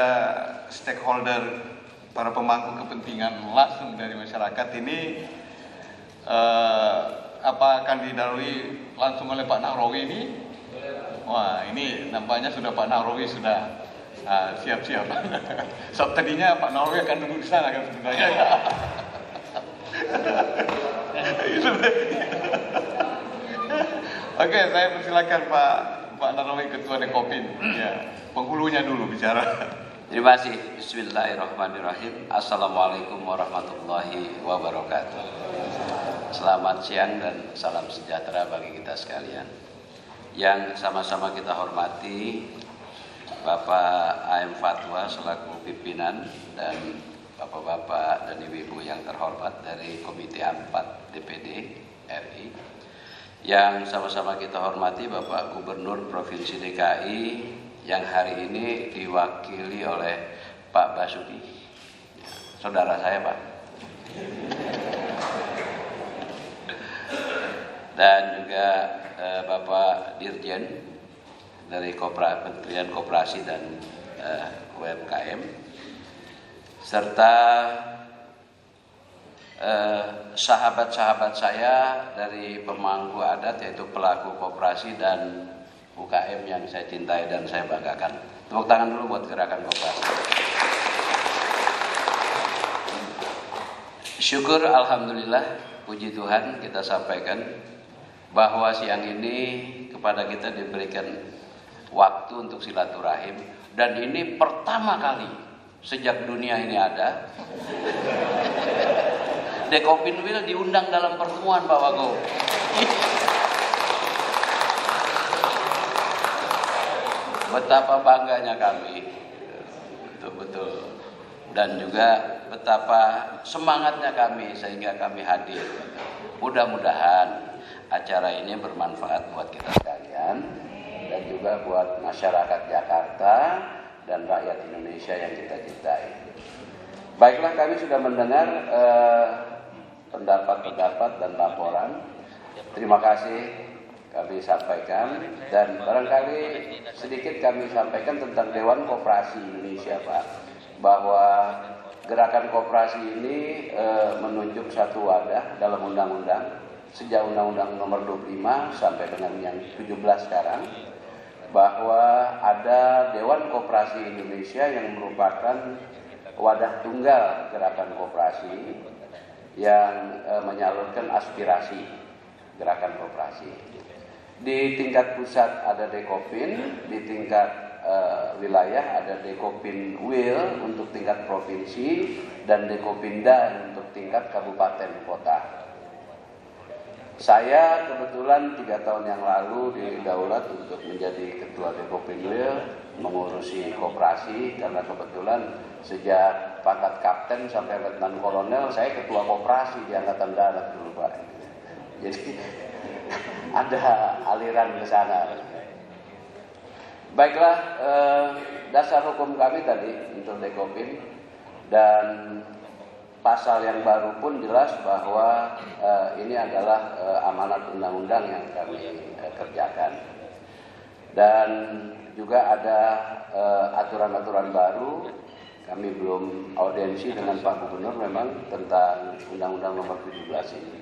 stakeholder, para pemangku kepentingan langsung dari masyarakat ini, apa akan didahului langsung oleh Pak Nahrawi ini? Wah, ini nampaknya sudah Pak Nahrawi sudah siap-siap. So, tadinya Pak Nahrawi akan duduk di sana kan sebenarnya. Oke, saya persilakan Pak Nahrawi, Ketua Dekopin. Ya, penghulunya dulu bicara. Terima kasih. Bismillahirrahmanirrahim. Assalamualaikum warahmatullahi wabarakatuh. Selamat siang dan salam sejahtera bagi kita sekalian. Yang sama-sama kita hormati Bapak A.M. Fatwa selaku pimpinan dan Bapak-bapak dan Ibu-ibu yang terhormat dari Komite 4 DPD RI. Yang sama-sama kita hormati Bapak Gubernur Provinsi DKI yang hari ini diwakili oleh Pak Basuki, saudara saya Pak. Dan juga Bapak Dirjen dari Kementerian Koperasi dan UMKM, serta sahabat-sahabat saya dari pemangku adat, yaitu pelaku koperasi dan UKM yang saya cintai dan saya banggakan. Tepuk tangan dulu buat gerakan koperasi. Syukur, alhamdulillah, puji Tuhan, kita sampaikan bahwa siang ini kepada kita diberikan waktu untuk silaturahim, dan ini pertama kali sejak dunia ini ada Dekopinwil diundang dalam pertemuan Pak Wagub. Betapa bangganya kami, betul-betul, dan juga betapa semangatnya kami sehingga kami hadir. Mudah-mudahan acara ini bermanfaat buat kita sekalian dan juga buat masyarakat Jakarta dan rakyat Indonesia yang kita cintai. Baiklah, kami sudah mendengar pendapat-pendapat dan laporan. Terima kasih kami sampaikan, dan barangkali sedikit kami sampaikan tentang Dewan Koperasi Indonesia, Pak, bahwa gerakan koperasi ini menunjuk satu wadah dalam undang-undang sejak Undang-Undang Nomor 25 sampai dengan yang 17 sekarang, bahwa ada Dewan Koperasi Indonesia yang merupakan wadah tunggal gerakan koperasi yang menyalurkan aspirasi gerakan koperasi. Di tingkat pusat ada Dekopin, di tingkat wilayah ada Dekopinwil untuk tingkat provinsi, dan Dekopinda untuk tingkat kabupaten kota. Saya kebetulan 3 tahun yang lalu didaulat untuk menjadi ketua Dekopinwil, mengurusi koperasi, karena kebetulan sejak pangkat kapten sampai letnan kolonel saya ketua koperasi di Angkatan Darat dulu, Pak. Jadi ada aliran ke sana. Baiklah, dasar hukum kami tadi untuk Dekopin, dan pasal yang baru pun jelas bahwa ini adalah amanat undang-undang yang kami kerjakan. Dan juga ada aturan-aturan baru. Kami belum audiensi dengan Pak Gubernur memang tentang Undang-Undang Nomor 17 ini.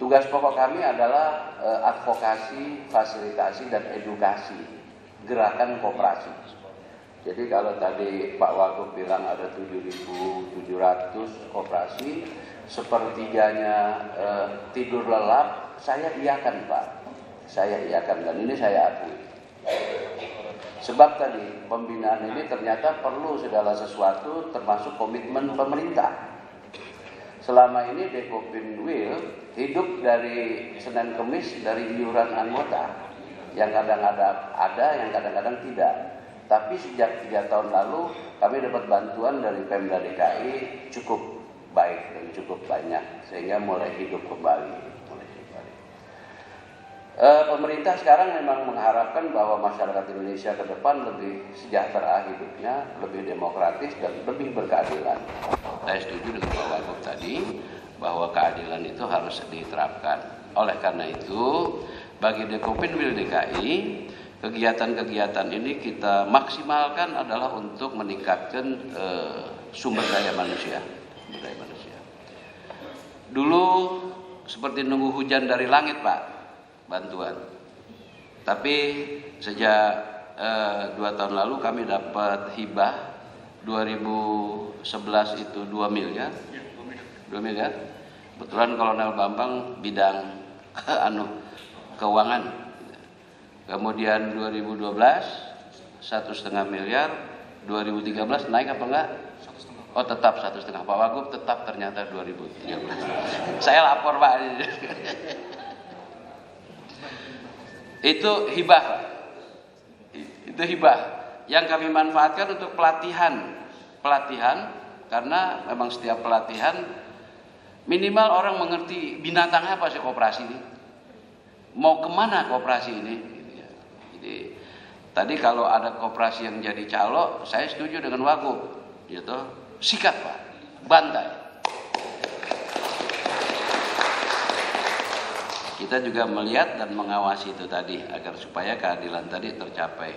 Tugas pokok kami adalah advokasi, fasilitasi, dan edukasi gerakan koperasi. Jadi kalau tadi Pak Wagub bilang ada 7.700 koperasi, sepertiganya tidur lelap, saya iakan Pak. Saya iakan dan ini saya akui. Sebab tadi pembinaan ini ternyata perlu segala sesuatu termasuk komitmen pemerintah. Selama ini Dekopinwil hidup dari Senin Kemis dari iuran anggota yang kadang-kadang ada, yang kadang-kadang tidak. Tapi sejak 3 tahun lalu kami dapat bantuan dari Pemda DKI cukup baik dan cukup banyak sehingga mulai hidup kembali. Pemerintah sekarang memang mengharapkan bahwa masyarakat Indonesia ke depan lebih sejahtera hidupnya, lebih demokratis dan lebih berkeadilan. Saya setuju dengan Pak Wagub tadi bahwa keadilan itu harus diterapkan. Oleh karena itu, bagi Dekopinwil DKI, kegiatan-kegiatan ini kita maksimalkan adalah untuk meningkatkan sumber daya manusia. Dulu seperti nunggu hujan dari langit, Pak, bantuan. Tapi sejak 2 tahun lalu kami dapat hibah 2011 itu 2 miliar. 2 miliar. Kebetulan Kolonel Bambang bidang keuangan. Kemudian 2012 1,5 miliar. 2013 naik apa enggak? Oh tetap 1,5. Pak Wagub tetap ternyata 2013. Saya lapor Pak. Itu hibah. Itu hibah yang kami manfaatkan untuk pelatihan karena memang setiap pelatihan minimal orang mengerti binatang apa sih koperasi ini, mau kemana koperasi ini. Jadi tadi kalau ada koperasi yang jadi calo, saya setuju dengan Wagub, gitu, sikat Pak, bantai. Kita juga melihat dan mengawasi itu tadi agar supaya keadilan tadi tercapai.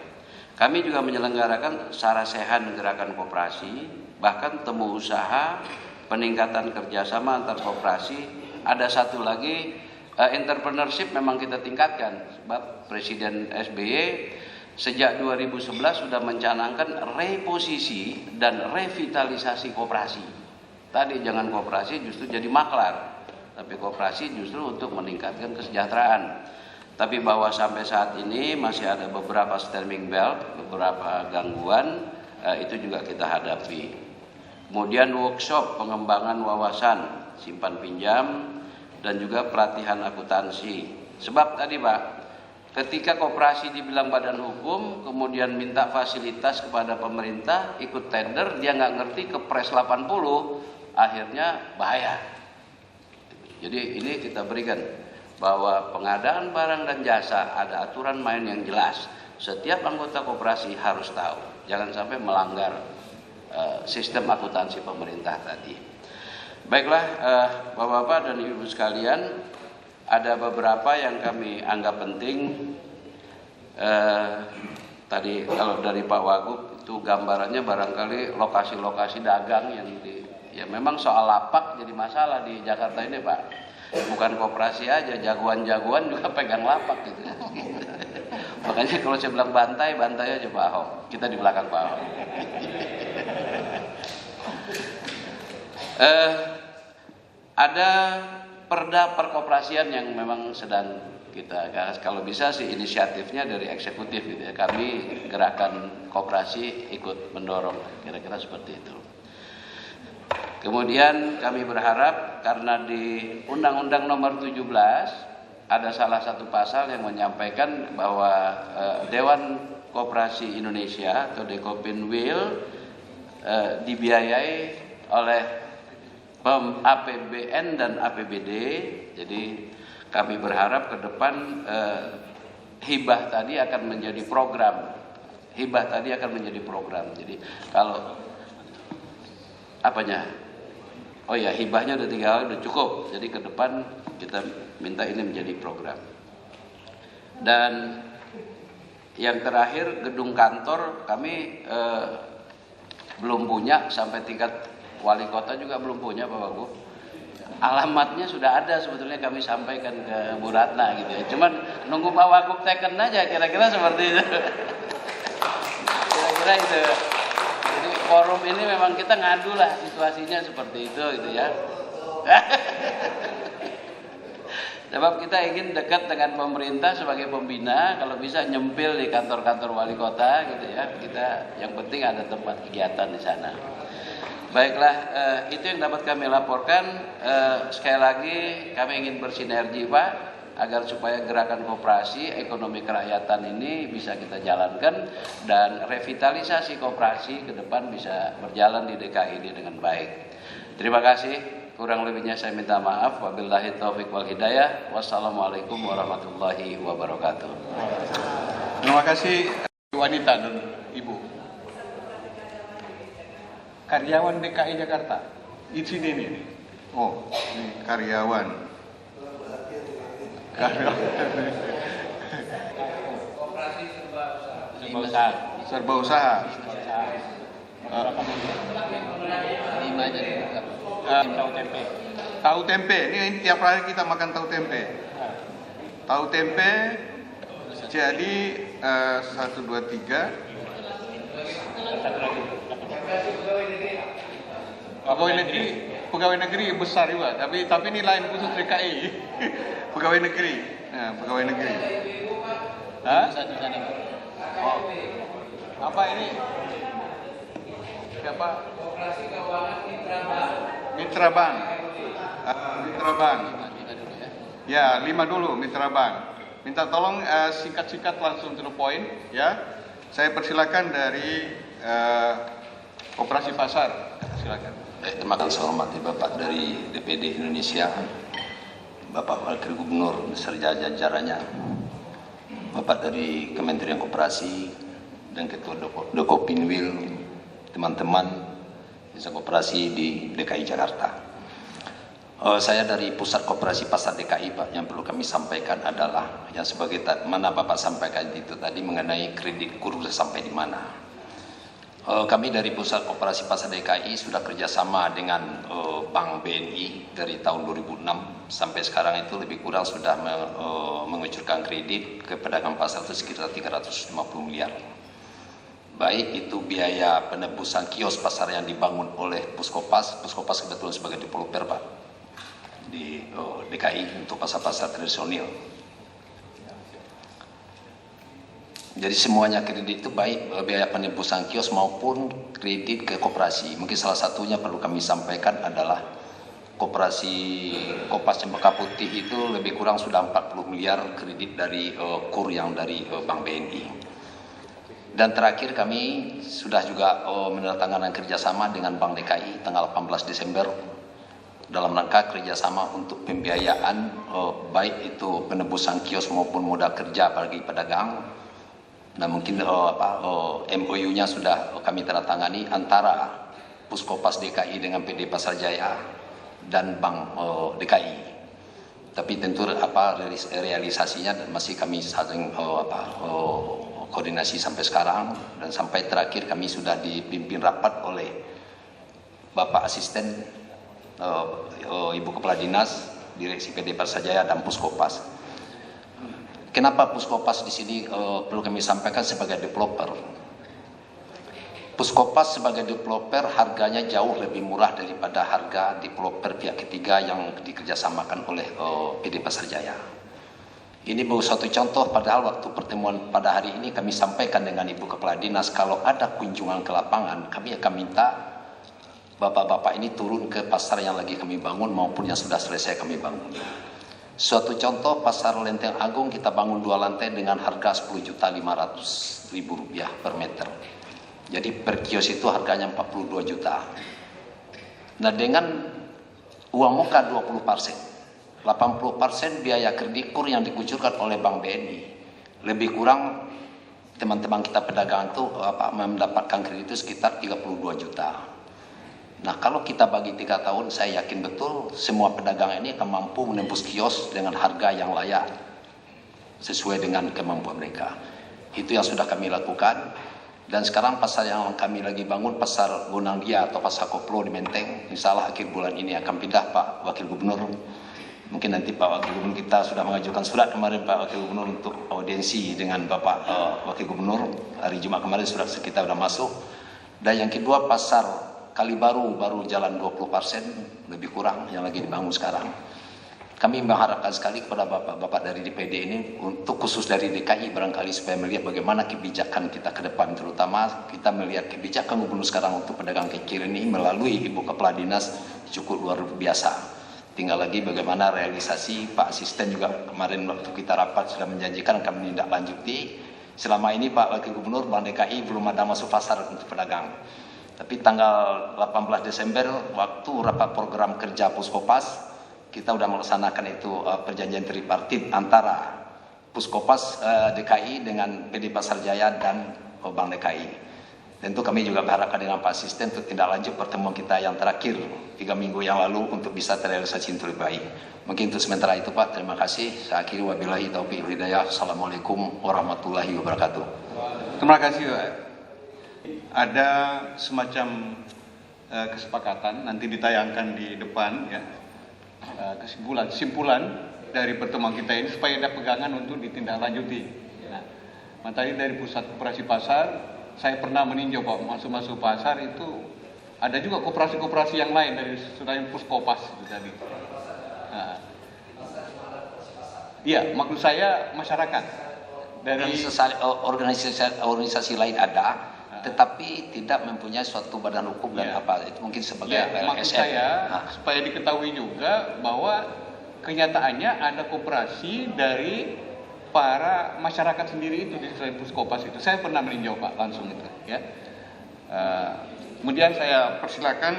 Kami juga menyelenggarakan sarasehan gerakan koperasi, bahkan temu usaha, peningkatan kerjasama antar koperasi. Ada satu lagi, entrepreneurship memang kita tingkatkan. Sebab Presiden SBY sejak 2011 sudah mencanangkan reposisi dan revitalisasi koperasi. Tadi jangan koperasi justru jadi maklar, tapi koperasi justru untuk meningkatkan kesejahteraan. Tapi bahwa sampai saat ini masih ada beberapa stemming belt, beberapa gangguan, itu juga kita hadapi. Kemudian workshop pengembangan wawasan simpan pinjam dan juga pelatihan akuntansi. Sebab tadi Pak, ketika koperasi dibilang badan hukum, kemudian minta fasilitas kepada pemerintah, ikut tender, dia nggak ngerti Kepres 80, akhirnya bahaya. Jadi ini kita berikan bahwa pengadaan barang dan jasa ada aturan main yang jelas. Setiap anggota koperasi harus tahu, jangan sampai melanggar sistem akuntansi pemerintah tadi. Baiklah, Bapak-bapak dan Ibu sekalian, ada beberapa yang kami anggap penting. Tadi kalau dari Pak Wagub itu gambarannya barangkali lokasi-lokasi dagang yang ya memang soal lapak jadi masalah di Jakarta ini Pak. Bukan koperasi aja, jagoan-jagoan juga pegang lapak gitu. Makanya kalau saya bilang bantai aja Pak Ahok. Kita di belakang Pak Ahok. Ada perda perkoperasian yang memang sedang kita gas. Kalau bisa sih inisiatifnya dari eksekutif gitu ya. Kami gerakan koperasi ikut mendorong, kira-kira seperti itu. Kemudian kami berharap karena di Undang-Undang Nomor 17 ada salah satu pasal yang menyampaikan bahwa Dewan Koperasi Indonesia atau Dekopinwil dibiayai oleh APBN dan APBD. Jadi kami berharap ke depan hibah tadi akan menjadi program. Jadi kalau apanya? Oh ya, hibahnya udah 3 udah cukup. Jadi ke depan kita minta ini menjadi program. Dan yang terakhir, gedung kantor kami belum punya, sampai tingkat wali kota juga belum punya Pak Wagub. Alamatnya sudah ada sebetulnya, kami sampaikan ke Bu Ratna gitu ya. Cuman nunggu Pak Wagub teken aja, kira-kira seperti itu. Kira-kira itu. Jadi forum ini memang kita ngadu lah, situasinya seperti itu gitu ya. Sebab kita ingin dekat dengan pemerintah sebagai pembina, kalau bisa nyempil di kantor-kantor wali kota gitu ya. Kita yang penting ada tempat kegiatan di sana. Baiklah, itu yang dapat kami laporkan. Sekali lagi kami ingin bersinergi Pak, agar supaya gerakan koperasi ekonomi kerakyatan ini bisa kita jalankan dan revitalisasi koperasi ke depan bisa berjalan di DKI ini dengan baik. Terima kasih. Kurang lebihnya saya minta maaf. Wabillahi taufiq wal hidayah. Wassalamualaikum warahmatullahi wabarakatuh. Terima kasih wanita dan ibu. Karyawan DKI Jakarta. Di sini nih. Oh, ini karyawan. Serba usaha. Tahu tempe. Ini tiap hari kita makan tahu tempe. Tahu tempe. Jadi 1, 2, 3. Pegawai negeri besar juga. Tapi ini lain khusus DKI. Pegawai negeri. Nah, pegawai negeri. Hah? Oh. Apa ini? Siapa? Koperasi Keuangan Mitra Bank. Mitra Bank. Mitra Bank. Ya, 5 dulu Mitra Bank. Minta tolong singkat-singkat langsung to the point ya. Saya persilakan dari Koperasi Pasar. Silakan. Terima kasih hormati Bapak dari DPD Indonesia, Bapak Wakil Gubernur beserta jajarannya, Bapak dari Kementerian Koperasi dan Ketua Dokopinwil, teman-teman desa koperasi di DKI Jakarta. Saya dari Pusat Koperasi Pasar DKI Pak, yang perlu kami sampaikan adalah yang sebagai mana Bapak sampaikan itu tadi mengenai kredit kur sampai di mana. Kami dari Pusat Koperasi Pasar DKI sudah kerjasama dengan Bank BNI dari tahun 2006 sampai sekarang itu lebih kurang sudah mengucurkan kredit ke pedagang pasar itu sekitar 350 miliar. Baik itu biaya penebusan kios pasar yang dibangun oleh Puskopas kebetulan sebagai developer Pak di DKI untuk pasar-pasar tradisional. Jadi semuanya kredit itu baik biaya penebusan kios maupun kredit ke koperasi. Mungkin salah satunya perlu kami sampaikan adalah koperasi Kopas Cempaka Putih itu lebih kurang sudah 40 miliar kredit dari kur yang dari Bank BNI. Dan terakhir kami sudah juga menandatangani kerjasama dengan Bank DKI tanggal 18 Desember dalam rangka kerjasama untuk pembiayaan baik itu penebusan kios maupun modal kerja bagi pedagang. Nah mungkin MOU-nya sudah kami tanda-tangani antara Puskopas DKI dengan PD Pasar Jaya dan Bank DKI. Tapi tentu realisasinya masih kami saling koordinasi sampai sekarang, dan sampai terakhir kami sudah dipimpin rapat oleh Bapak Asisten Ibu Kepala Dinas Direksi PD Pasar Jaya dan Puskopas. Kenapa Puskopas di sini perlu kami sampaikan sebagai developer? Puskopas sebagai developer harganya jauh lebih murah daripada harga developer pihak ketiga yang dikerjasamakan oleh PD Pasar Jaya. Ini baru satu contoh, padahal waktu pertemuan pada hari ini kami sampaikan dengan Ibu Kepala Dinas kalau ada kunjungan ke lapangan, kami akan minta bapak-bapak ini turun ke pasar yang lagi kami bangun maupun yang sudah selesai kami bangun. Suatu contoh, pasar Lenteng Agung kita bangun 2 lantai dengan harga Rp10.500.000 per meter. Jadi per kios itu harganya 42 juta. Nah dengan uang muka 20%, 80% biaya kredit kur yang dikucurkan oleh Bank BNI. Lebih kurang teman-teman kita pedagang itu mendapatkan kredit itu sekitar 32 juta. Nah, kalau kita bagi 3 tahun, saya yakin betul semua pedagang ini akan mampu menembus kios dengan harga yang layak sesuai dengan kemampuan mereka. Itu yang sudah kami lakukan. Dan sekarang pasar yang kami lagi bangun, pasar Bonandia atau pasar Koplo di Menteng, insya Allah akhir bulan ini akan pindah Pak Wakil Gubernur. Mungkin nanti Pak Wakil Gubernur kita sudah mengajukan surat kemarin Pak Wakil Gubernur untuk audiensi dengan Bapak Wakil Gubernur. Hari Jumat kemarin surat kita sudah masuk. Dan yang kedua pasar Kalibaru baru jalan 20% lebih kurang yang lagi dibangun sekarang. Kami mengharapkan sekali kepada bapak-bapak dari DPD ini untuk khusus dari DKI barangkali supaya melihat bagaimana kebijakan kita ke depan, terutama kita melihat kebijakan gubernur sekarang untuk pedagang kecil ini melalui Ibu Kepala Dinas cukup luar biasa. Tinggal lagi bagaimana realisasi. Pak Asisten juga kemarin waktu kita rapat sudah menjanjikan akan menindaklanjuti. Selama ini Pak Wakil Gubernur Bank DKI belum ada masuk pasar untuk pedagang. Tapi tanggal 18 Desember waktu rapat program kerja Puskopas, kita sudah melaksanakan itu perjanjian tripartit antara Puskopas DKI dengan PD Pasar Jaya dan Bank DKI. Tentu kami juga berharapkan dengan Pak Asisten untuk tindak lanjut pertemuan kita yang terakhir 3 minggu yang lalu untuk bisa terrealisasi untuk lebih baik. Mungkin untuk sementara itu Pak, terima kasih. Saya akhiri wabillahi taufiq wal hidayah. Assalamualaikum warahmatullahi wabarakatuh. Terima kasih Pak. Ada semacam kesepakatan nanti ditayangkan di depan ya. Kesimpulan dari pertemuan kita ini supaya ada pegangan untuk ditindaklanjuti. Nah, tadi dari pusat koperasi pasar, saya pernah meninjau Pak, masuk pasar itu ada juga koperasi-koperasi yang lain dari selain Puskopas itu tadi. Nah, iya, maksud saya masyarakat dari organisasi lain ada. Tetapi tidak mempunyai suatu badan hukum dan apa itu mungkin sebagai maksud saya supaya diketahui juga bahwa kenyataannya ada koperasi dari para masyarakat sendiri itu di selain Puskopas itu. Saya pernah meninjau Pak langsung itu ya. Kemudian saya persilakan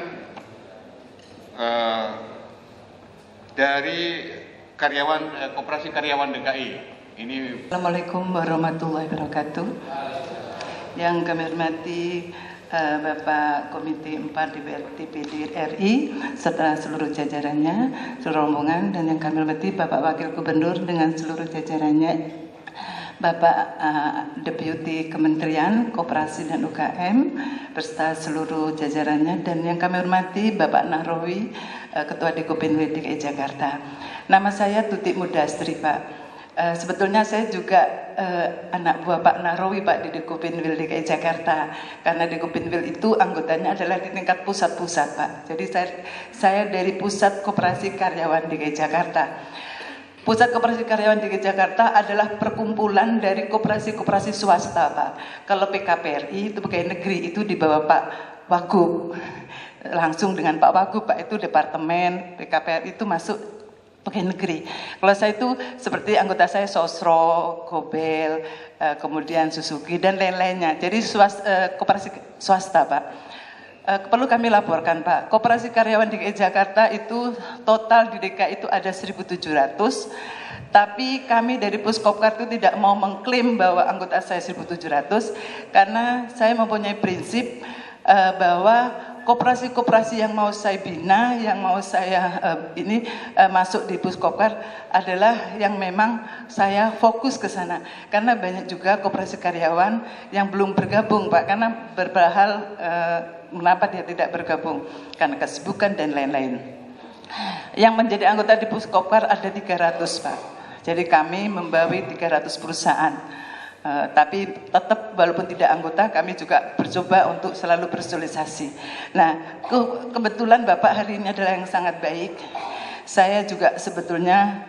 dari karyawan koperasi karyawan DKI ini. Assalamualaikum warahmatullahi wabarakatuh. Yang kami hormati Bapak Komite 4 DPD RI serta seluruh jajarannya, seluruh rombongan, dan yang kami hormati Bapak Wakil Gubernur dengan seluruh jajarannya, Bapak Deputi Kementerian Koperasi dan UKM beserta seluruh jajarannya, dan yang kami hormati Bapak Nahrawi, Ketua Dikopinwil DKI Jakarta. Nama saya Tutik Mudastri Pak. Sebetulnya saya juga anak buah Pak Nahrawi Pak di Dikopinwil DKI Jakarta, karena Dikopinwil itu anggotanya adalah di tingkat pusat-pusat Pak. Jadi saya dari Pusat Koperasi Karyawan DKI Jakarta. Pusat Koperasi Karyawan DKI Jakarta adalah perkumpulan dari koperasi-koperasi swasta Pak. Kalau PKPRI itu pegawai negeri itu di bawah Pak Wagub, langsung dengan Pak Wagub Pak, itu departemen. PKPRI itu masuk pegawai negeri. Kalau saya itu seperti anggota saya Sosro, Gobel, kemudian Suzuki dan lain-lainnya. Jadi koperasi swasta Pak. Perlu kami laporkan Pak, koperasi karyawan DKI Jakarta itu total di DKI itu ada 1.700. Tapi kami dari Puskopkar itu tidak mau mengklaim bahwa anggota saya 1.700 karena saya mempunyai prinsip bahwa koperasi-koperasi yang mau saya bina, yang mau saya masuk di Puskopkar adalah yang memang saya fokus ke sana. Karena banyak juga koperasi karyawan yang belum bergabung Pak, karena beberapa hal mengapa dia tidak bergabung, karena kesibukan dan lain-lain. Yang menjadi anggota di Puskopkar ada 300 Pak. Jadi kami membawahi 300 perusahaan. Tapi tetap walaupun tidak anggota kami juga bercoba untuk selalu bersosialisasi. Nah, kebetulan Bapak hari ini adalah yang sangat baik. Saya juga sebetulnya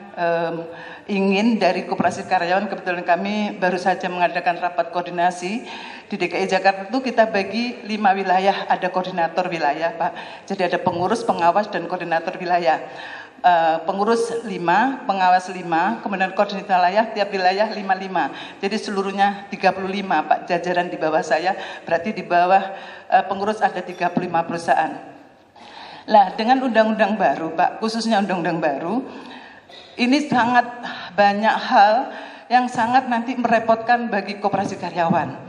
ingin dari koperasi karyawan, kebetulan kami baru saja mengadakan rapat koordinasi di DKI Jakarta itu kita bagi 5 wilayah, ada koordinator wilayah Pak. Jadi ada pengurus, pengawas dan koordinator wilayah. Pengurus 5, pengawas 5, kemudian koordinator wilayah, tiap wilayah 55. Jadi seluruhnya 35 Pak, jajaran di bawah saya, berarti di bawah pengurus ada 35 perusahaan. Nah, dengan undang-undang baru Pak, khususnya undang-undang baru, ini sangat banyak hal yang sangat nanti merepotkan bagi koperasi karyawan.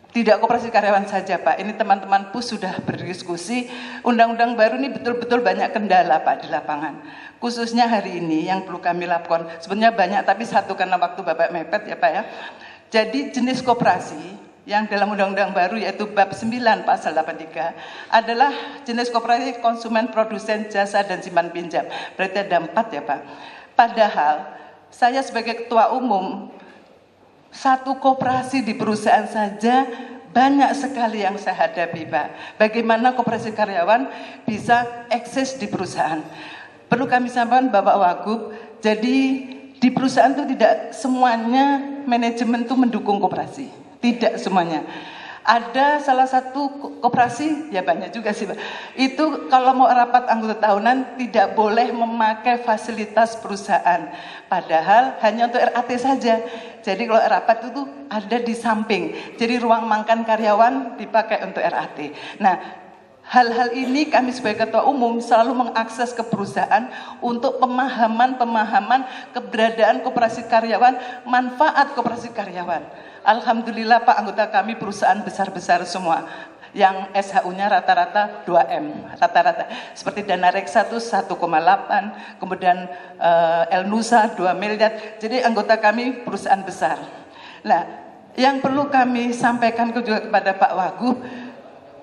Tidak koperasi karyawan saja Pak, ini teman-teman PUS sudah berdiskusi, undang-undang baru ini betul-betul banyak kendala Pak di lapangan. Khususnya hari ini yang perlu kami lakukan, sebenarnya banyak tapi satu karena waktu Bapak mepet ya Pak ya. Jadi jenis koperasi yang dalam undang-undang baru yaitu bab 9 pasal 83 adalah jenis koperasi konsumen, produsen, jasa, dan simpan pinjam. Berarti ada 4 ya Pak. Padahal saya sebagai ketua umum, satu koperasi di perusahaan saja banyak sekali yang saya hadapi Pak. Bagaimana koperasi karyawan bisa eksis di perusahaan. Perlu kami sampaikan Bapak Wagub, jadi di perusahaan itu tidak semuanya manajemen itu mendukung koperasi. Tidak semuanya. Ada salah satu koperasi, ya banyak juga sih Pak. Itu kalau mau rapat anggota tahunan tidak boleh memakai fasilitas perusahaan. Padahal hanya untuk RAT saja. Jadi kalau rapat itu ada di samping. Jadi ruang makan karyawan dipakai untuk RAT. Nah, hal-hal ini kami sebagai ketua umum selalu mengakses ke perusahaan untuk pemahaman keberadaan koperasi karyawan, manfaat koperasi karyawan. Alhamdulillah Pak, anggota kami perusahaan besar-besar semua yang SHU-nya rata-rata 2M, rata-rata. Seperti Dana Reksa itu 1,8, kemudian El Nusa 2 miliar. Jadi anggota kami perusahaan besar. Nah, yang perlu kami sampaikan juga kepada Pak Wagub,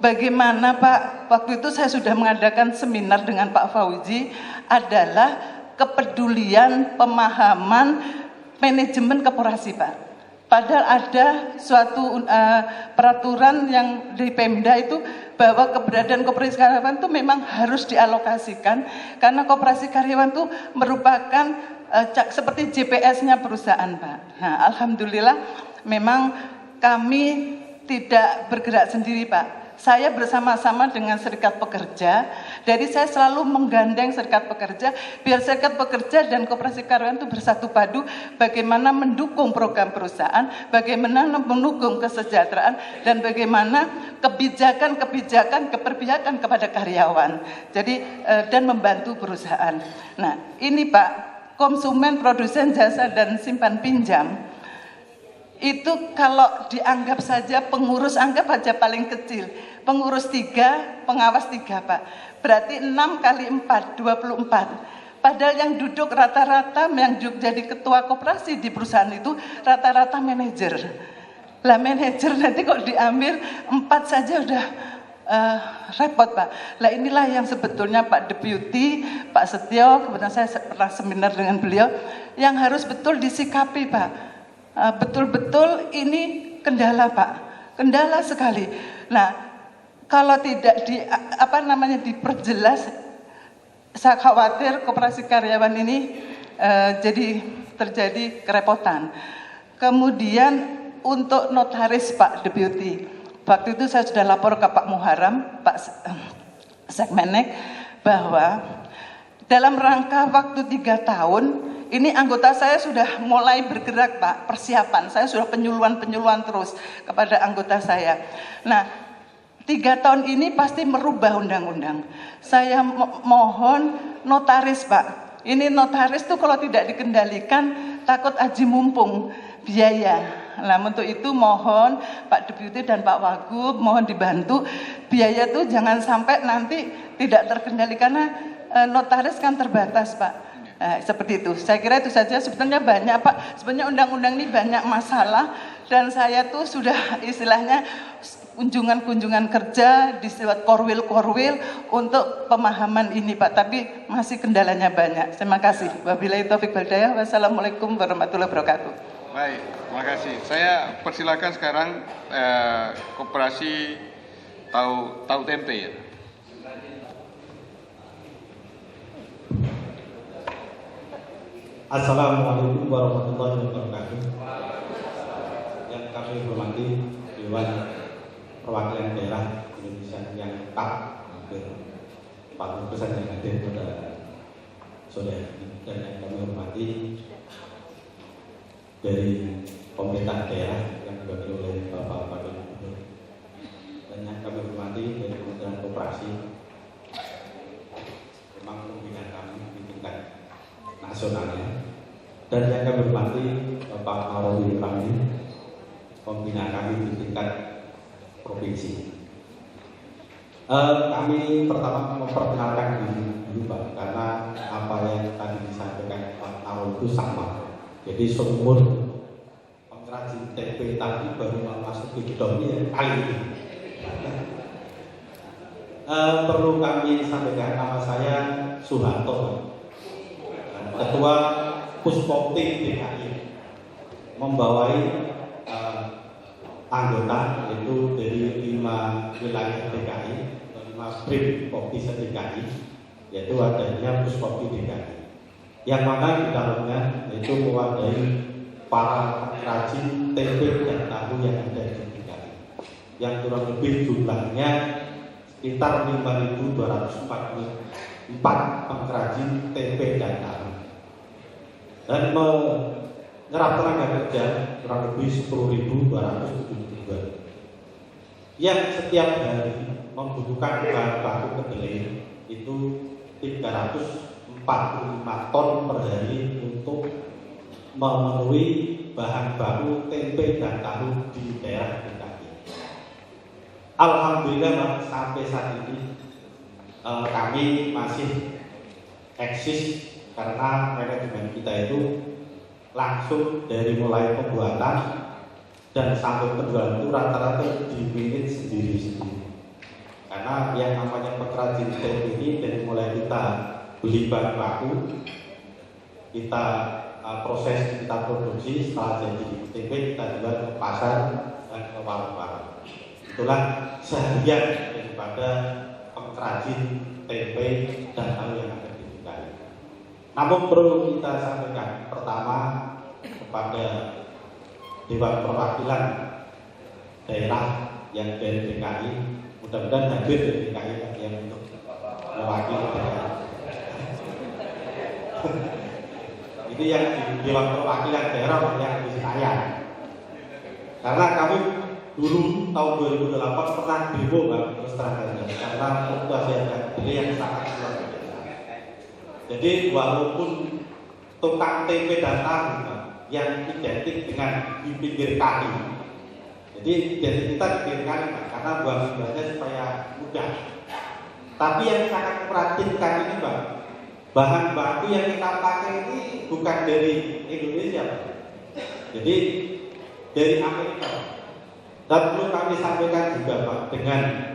bagaimana Pak, waktu itu saya sudah mengadakan seminar dengan Pak Fauzi, adalah kepedulian pemahaman manajemen koperasi Pak. Padahal ada suatu peraturan yang di Pemda itu bahwa keberadaan koperasi karyawan itu memang harus dialokasikan karena koperasi karyawan itu merupakan seperti GPS-nya perusahaan Pak. Nah, alhamdulillah memang kami tidak bergerak sendiri Pak. Saya bersama-sama dengan serikat pekerja, jadi saya selalu menggandeng serikat pekerja, biar serikat pekerja dan koperasi karyawan itu bersatu padu, bagaimana mendukung program perusahaan, bagaimana mendukung kesejahteraan, dan bagaimana kebijakan keperpihakan kepada karyawan, jadi dan membantu perusahaan. Nah, ini Pak, konsumen, produsen, jasa, dan simpan pinjam, itu kalau dianggap saja pengurus, anggap aja paling kecil, pengurus 3, pengawas 3 Pak, berarti 6 kali 4, 24. Padahal yang duduk rata-rata yang jadi ketua koperasi di perusahaan itu rata-rata manajer. Lah manajer nanti kok diambil 4 saja udah repot Pak. Lah inilah yang sebetulnya Pak Deputi, Pak Setio, kebetulan saya pernah seminar dengan beliau, yang harus betul disikapi Pak. Betul-betul ini kendala Pak, kendala sekali. Nah, kalau tidak diperjelas, saya khawatir koperasi karyawan ini jadi terjadi kerepotan. Kemudian untuk notaris Pak Deputi, waktu itu saya sudah lapor ke Pak Muharram, Pak Sekmenek, bahwa dalam rangka waktu 3 tahun, ini anggota saya sudah mulai bergerak Pak, persiapan. Saya sudah penyuluhan terus kepada anggota saya. Nah, 3 tahun ini pasti merubah undang-undang. Saya mohon notaris Pak. Ini notaris tuh kalau tidak dikendalikan takut aji mumpung biaya. Nah, untuk itu mohon Pak Deputi dan Pak Wagub mohon dibantu. Biaya tuh jangan sampai nanti tidak terkendali karena notaris kan terbatas Pak. Seperti itu, saya kira itu saja. Sebetulnya banyak Pak, sebenarnya undang-undang ini banyak masalah dan saya tuh sudah istilahnya kunjungan kerja, dibuat korwil untuk pemahaman ini Pak, tapi masih kendalanya banyak. Terima kasih. Wabillahi taufiq wal hidayah. Wassalamualaikum warahmatullahi wabarakatuh. Baik, terima kasih. Saya persilakan sekarang koperasi tahu tempe ya. Assalamualaikum warahmatullahi wabarakatuh. Yang kami hormati Dewan Perwakilan Daerah Indonesia yang tak hampir 40% yang hadir pada sore ini, dan yang kami hormati dari pemerintah daerah yang diwakili oleh Bapak Wakil Gubernur, dan yang kami hormati dari Kementerian Koperasi. Memang pembinaan kami di tingkat nasionalnya, dan yang kami hormati Bapak Maruli Ramli, pembina kami di tingkat provinsi. Kami pertama memperkenalkan diri dulu Pak, karena apa yang tadi disampaikan Pak Narul itu sama. Jadi seumur pengrajin tempe tadi baru masuk ke gedongnya kali ini. Perlu kami sampaikan, nama saya Suharto, Ketua Puspopti DKI, membawai anggota yaitu dari 5 wilayah DKI, 5 BRIM Popti DKI, yaitu adanya Puspopti DKI, yang mana di dalamnya itu mewadahi para pengrajin tempe dan tahu yang ada di DKI, yang kurang lebih jumlahnya sekitar 5.244 pengrajin tempe dan tahu, dan menyerap tenaga kerja kurang lebih 10.272 yang setiap hari membutuhkan bahan baku kedelai itu 345 ton per hari untuk memenuhi bahan baku tempe dan tahu di daerah DKI. Alhamdulillah Pak, sampai saat ini kami masih eksis karena manajemen kita itu langsung dari mulai pembuatan dan sampai penjualan itu rata-rata dibikin sendiri-sendiri. Karena yang namanya pengrajin tempe ini dari mulai kita beli bahan baku, kita proses, kita produksi, setelah jadi tempe kita jual ke pasar dan ke warung-warung. Itulah seharian daripada pengrajin tempe dan tahu yang ada di DKI. Namun perlu kita sampaikan pertama kepada Dewan Perwakilan daerah yang dari DKI, mudah-mudahan hadir dari DKI yang untuk mewakili daerah. Itu yang di Dewan Perwakilan daerah yang di saya. Karena kami dulu tahun 2008 pernah demo terus terang karena fluktuasi harga kedelai yang sangat luar biasa. Jadi walaupun tukang tempe dan tahu yang identik dengan di pinggir kali, jadi identik kita di pinggir kali karena buang-buangnya supaya mudah. Tapi yang sangat memperhatikan ini Pak, bahan baku yang kita pakai ini bukan dari Indonesia Pak. Jadi dari Amerika. Dan perlu kami sampaikan juga Pak, dengan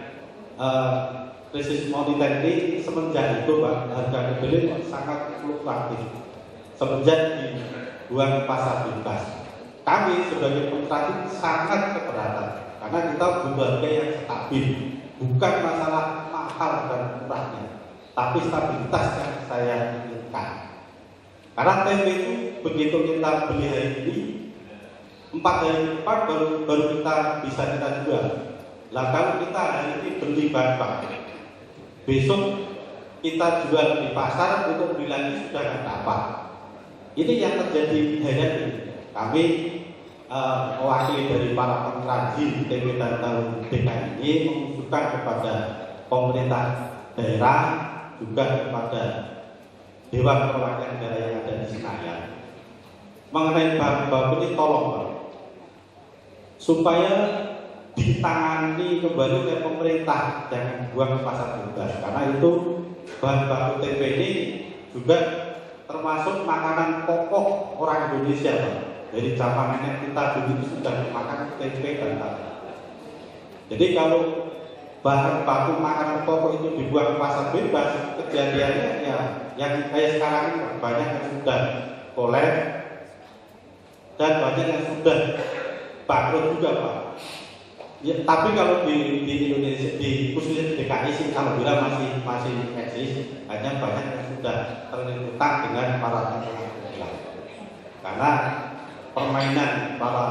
krisis moneter ini semenjak itu Pak, harga kedelai sangat fluktuatif semenjak dibuang pasar bebas. Kami sebagai pengrajin sangat keberatan karena kita butuh harga yang stabil, bukan masalah mahal dan murahnya, tapi stabilitas yang saya inginkan. Karena tempe itu begitu kita beli hari ini, 4 hari depan baru kita bisa kita jual. Lah kalau kita hari ini beli bahan baku, besok kita jual di pasar untuk beli lagi sudah nggak dapat. Ini yang terjadi hari ini. Kami mewakili dari para pengrajin tempe dan tahu DKI ini mengusulkan kepada pemerintah daerah, juga kepada Dewan Perwakilan daerah yang ada di Senayan, mengenai bahan baku ini tolong Pak, supaya ditangani kembali oleh pemerintah dan buang ke pasar bebas, karena itu bahan baku tempe ini juga termasuk makanan pokok orang Indonesia Pak. Dari zaman nenek kita dulu sudah makan tempe dan tahu. Jadi kalau bahan baku makanan pokok itu dibuang ke pasar bebas, kejadiannya ya yang kayak sekarang ini banyak yang sudah kolek dan banyak yang sudah bangkrut juga Pak. Ya, tapi kalau di Indonesia, khususnya di DKI sih alhamdulillah masih eksis, hanya banyak yang sudah terlilit utang dengan para tengkulak. Karena permainan para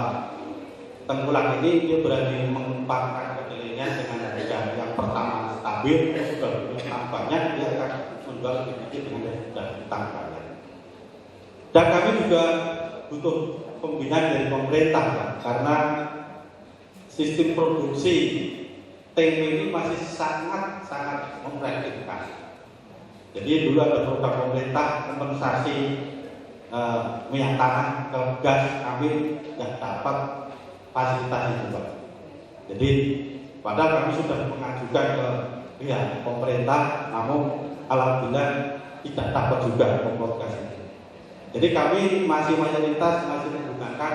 tengkulak ini dia berani mengempatkan kedelainya dengan harga yang pertama stabil, sudah utang banyak, dia akan menjual lebih sedikit dengan sudah utang banyak. Dan kami juga butuh pembinaan dari pemerintah ya, karena sistem produksi tempe ini masih sangat memprihatinkan. Jadi dulu ada program pemerintah kompensasi minyak tanah ke gas, kami tidak dapat fasilitas itu Pak. Jadi Padahal kami sudah mengajukan ke pihak pemerintah, namun alhamdulillah tidak dapat juga homologasi. Jadi kami masih mayoritas masih menggunakan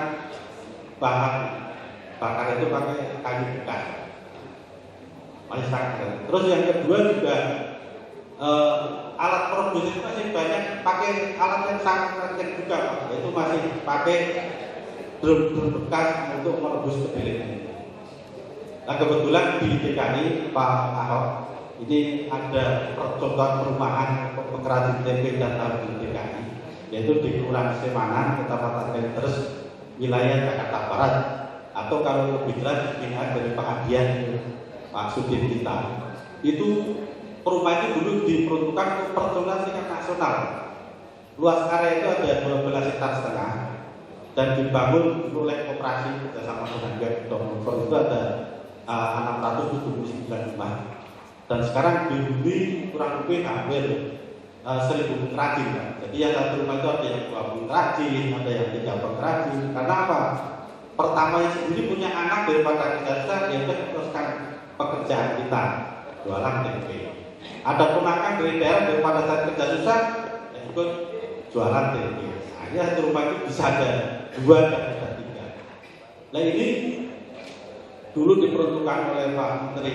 bahan bakar itu pakai kayu bekas. Masih sangat. Terus yang kedua juga alat produksi itu masih banyak pakai alat yang sangat kecil juga, Pak. Itu masih pakai drum bekas untuk merebus kedelai. Nah kebetulan di DKI Pak Ahok ini ada percontohan perumahan pengrajin tempe dan tahu di DKI, yaitu di Kelurahan Semanan, Kecamatan Kenters, wilayah Jakarta Barat, atau kalau lebih jelas pihak dari Pak Adian, Pak Sudin kita. Itu perumahan itu dulu diperuntukkan untuk percontohan tingkat nasional. Luas area itu ada 12,5 hektar dan dibangun oleh koperasi bersama dengan Gap.Info itu ada 679 rumah. Dan sekarang dihuni kurang lebih hampir 1.000 pengrajin. Jadi yang satu rumah itu ada yang 2 pengrajin, ada yang 3 pengrajin. Karena apa? Pertamanya sendiri punya anak daripada kerja susah, dia teruskan pekerjaan kita jualan tempe. Ada ponakan dari daerah daripada saat kerja susah, ya ikut jualan tempe. Akhirnya satu rumah itu bisa ada 2 dan ada 3. Nah ini dulu diperuntukkan oleh Pak Menteri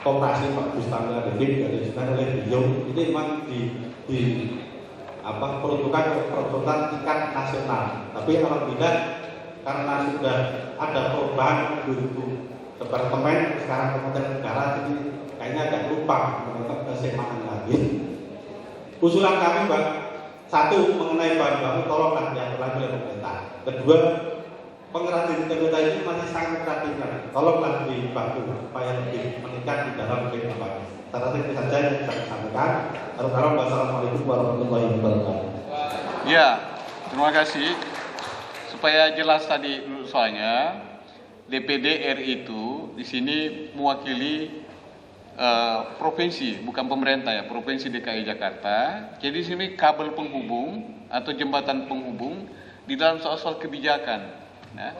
Koperasi Pak Gustaf Arifin dan juga oleh beliau. Ini memang peruntukan peruntukan tingkat nasional. Tapi alhamdulillah karena sudah ada perubahan dulu departemen sekarang Kementerian Negara, jadi kayaknya agak lupa menetap keseimbangan lagi. Usulan kami Pak, satu mengenai bahan baku tolonglah yang terlalu oleh pemerintah. Kedua, pengrajin tempe ini masih sangat kreatif, tolonglah dibantu supaya lebih meningkat di dalam kehidupan. Saya rasa itu saja yang saya sampaikan. Wassalamualaikum warahmatullahi wabarakatuh. Ya, terima kasih. Supaya jelas tadi soalnya DPD RI itu di sini mewakili provinsi, bukan pemerintah ya, provinsi DKI Jakarta. Jadi di sini kabel penghubung atau jembatan penghubung di dalam soal-soal kebijakan. Nah,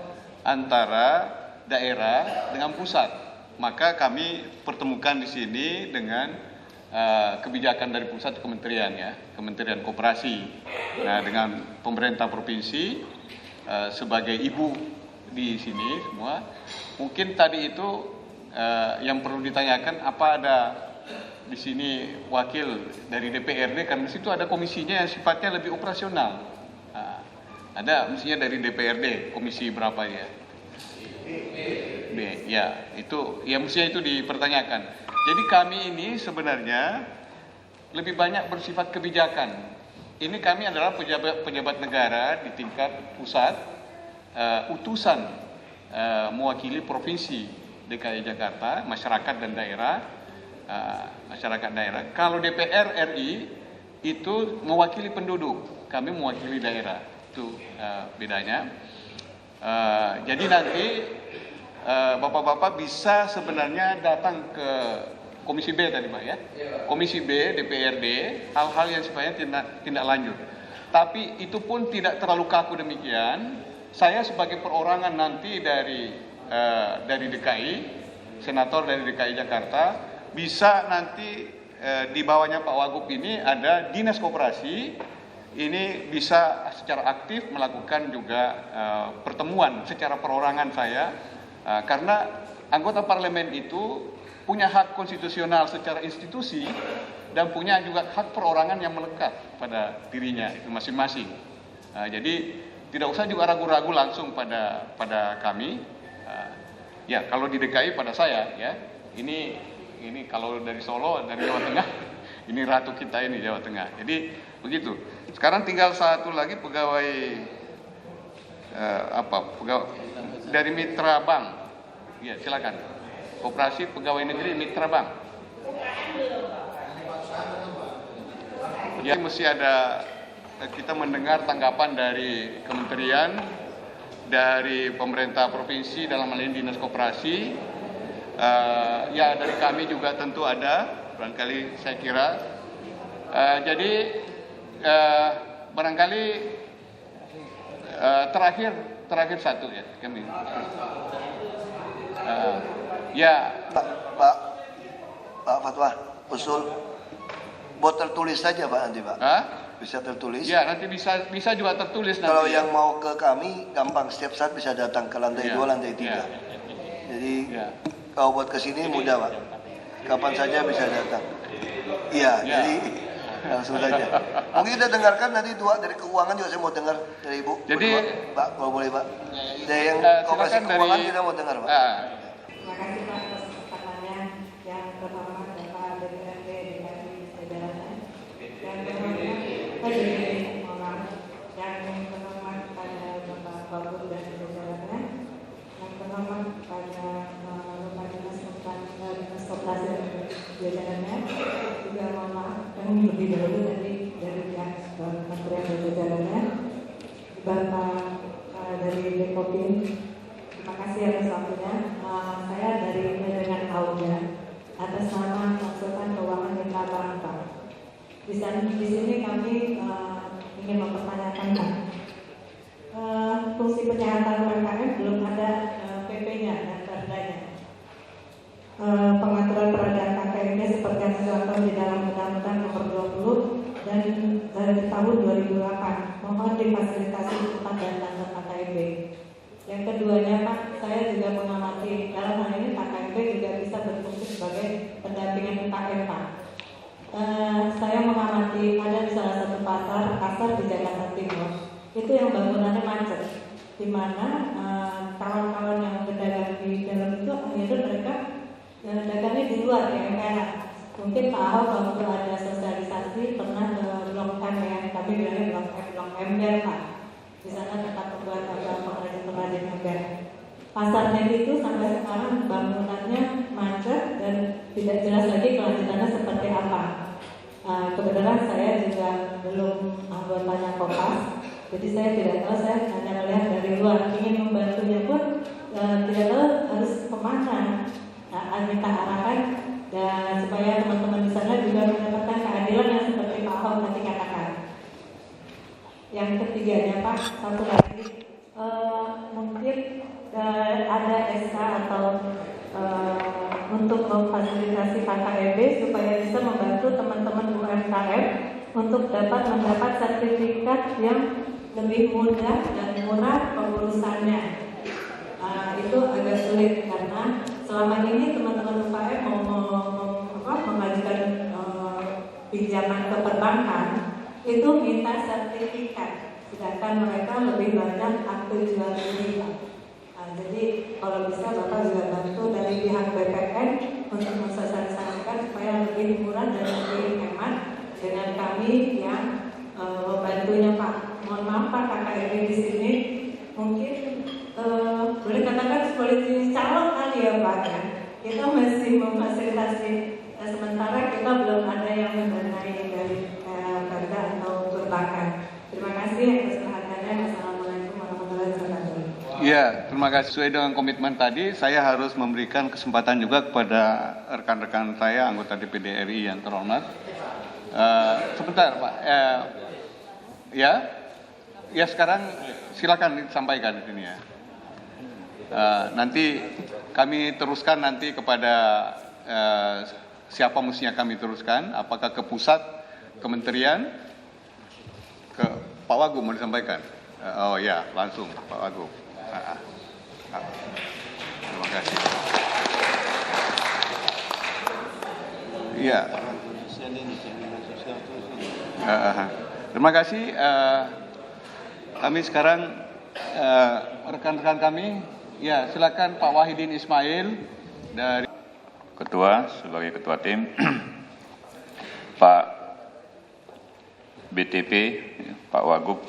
antara daerah dengan pusat, maka kami pertemukan di sini dengan kebijakan dari pusat kementerian ya, Kementerian Koperasi. Nah, dengan pemerintah provinsi sebagai ibu di sini semua. Mungkin tadi itu yang perlu ditanyakan, apa ada di sini wakil dari DPRD, karena di situ ada komisinya yang sifatnya lebih operasional. Ada mestinya dari DPRD, komisi berapa ya? B, ya itu, ya mestinya itu dipertanyakan. Jadi kami ini sebenarnya lebih banyak bersifat kebijakan. Ini kami adalah pejabat negara di tingkat pusat, utusan mewakili provinsi DKI Jakarta, masyarakat dan daerah, masyarakat daerah. Kalau DPR RI itu mewakili penduduk, kami mewakili daerah. Itu bedanya. Jadi nanti bapak-bapak bisa sebenarnya datang ke Komisi B tadi Pak ya, Komisi B DPRD, hal-hal yang sifatnya tindak lanjut. Tapi itu pun tidak terlalu kaku demikian. Saya sebagai perorangan nanti dari DKI, senator dari DKI Jakarta, bisa nanti di bawahnya Pak Wagub ini ada dinas koperasi. Ini bisa secara aktif melakukan juga pertemuan secara perorangan saya, karena anggota parlemen itu punya hak konstitusional secara institusi dan punya juga hak perorangan yang melekat pada dirinya itu masing-masing. Jadi tidak usah juga ragu-ragu langsung pada kami. Ya kalau di DKI pada saya ya, ini kalau dari Solo, dari Jawa Tengah, ini ratu kita ini Jawa Tengah. Jadi begitu. Sekarang tinggal satu lagi pegawai dari Mitra Bank. Ya, silakan. Koperasi Pegawai Negeri Mitra Bank. Ya, mesti ada, kita mendengar tanggapan dari kementerian, dari pemerintah provinsi dalam hal ini dinas koperasi. Ya dari kami juga tentu ada, barangkali saya kira. Jadi barangkali terakhir satu ya kami. Ya. Pak Fatwa, usul buat tertulis saja Pak nanti Pak. Hah? Bisa tertulis. Ya, nanti bisa juga tertulis nanti. Kalau yang mau ke kami gampang, setiap saat bisa datang ke lantai 2, lantai 3. Ya. Jadi Ya. kalau buat ke sini mudah Pak. Kapan saja bisa datang. Iya, Ya. jadi langsung saja. Mungkin kita dengarkan nanti dari keuangan juga saya mau dengar dari Ibu. Jadi berdua. Pak, kalau boleh Pak. Dari yang koperasi silakan keuangan dari, kita mau dengar Pak. Terima kasih Pak atas kesempatannya. Yang pertama Bapak DPRD DKI Jajaran. Yang kedua Pak Mohon yang pertama pada Bapak Wagub dan jajarannya. Yang pertama pada Bapak Dinas Koperasi dan jajarannya. Juga mohon maaf kami lebih dahulu dari pihak Kementerian dan jajarannya. Bapak dari Dekopin. Terima kasih atas waktunya. Saya dari Jajaran Auda atas nama Konsultan Keuangan Mitra Bank. Di sini kami ingin mempertanyakan fungsi penyehatan UMKM belum ada PP-nya dan perdanya. Pengaturan peradaan KKM seperti yang tercantum di dalam Undang-Undang Nomor 20 dan dari tahun 2008. Mohon difasilitasi cepat dan tanda KKM. Yang keduanya Pak, saya juga mengamati dalam hal ini KKMP juga bisa berfungsi sebagai pendampingan UKM Pak. Saya mengamati ada di salah satu pasar di Jakarta Timur, itu yang bangunannya macet, di mana kawan-kawan yang berdagang di dalam itu akhirnya mereka dagangnya di luar ya kayak mungkin Pak Ahok waktu ada sosialisasi pernah ke Blok M ya, tapi bilangnya Blok Ember Pak. Di sana tempat pembuat pengrajin ember. Pasarnya itu sampai sekarang bangunannya macet dan tidak jelas lagi kelanjutannya seperti apa. Kebetulan saya juga belum anggotanya Kompas, jadi saya tidak tahu, saya hanya melihat dari luar. Ingin membantunya pun tidak tahu harus kemana. Minta arahan dan supaya teman-teman di sana juga mendapatkan keadilan yang seperti Pak Ahok tadi katakan. Yang ketiganya Pak, satu lagi mungkin ada SK atau untuk memfasilitasi KKMB supaya bisa membantu teman-teman UMKM untuk dapat mendapat sertifikat yang lebih mudah dan murah pengurusannya. Itu agak sulit karena selama ini teman-teman UMKM mau mengajukan pinjaman ke perbankan itu minta sertifikat, sedangkan mereka lebih banyak akte jual beli. Jadi kalau bisa Bapak juga bantu dari pihak BPN untuk mensosialisasikan supaya lebih murah dan lebih hemat dengan kami yang membantunya Pak. Mohon maaf Pak, KKRI di sini mungkin boleh katakan seperti calon kali ya Pak ya. Kita masih memfasilitasi sementara kita belum ada yang mendanai dari Perda atau perbankan. Terima kasih atas perhatiannya. Wassalamualaikum warahmatullahi wabarakatuh. Ya, terima kasih. Sesuai dengan komitmen tadi, saya harus memberikan kesempatan juga kepada rekan-rekan saya, anggota DPD RI yang terhormat. Sebentar Pak, ya sekarang silakan disampaikan di sini ya. Nanti kami teruskan nanti kepada siapa mestinya kami teruskan, apakah ke pusat, kementerian, ke Pak Wagub mau disampaikan? Oh ya, langsung Pak Wagub. Terima kasih. Iya. Terima kasih. Kami sekarang rekan-rekan kami, ya silakan Pak Wahidin Ismail dari Ketua sebagai Ketua Tim, Pak BTP, Pak Wagub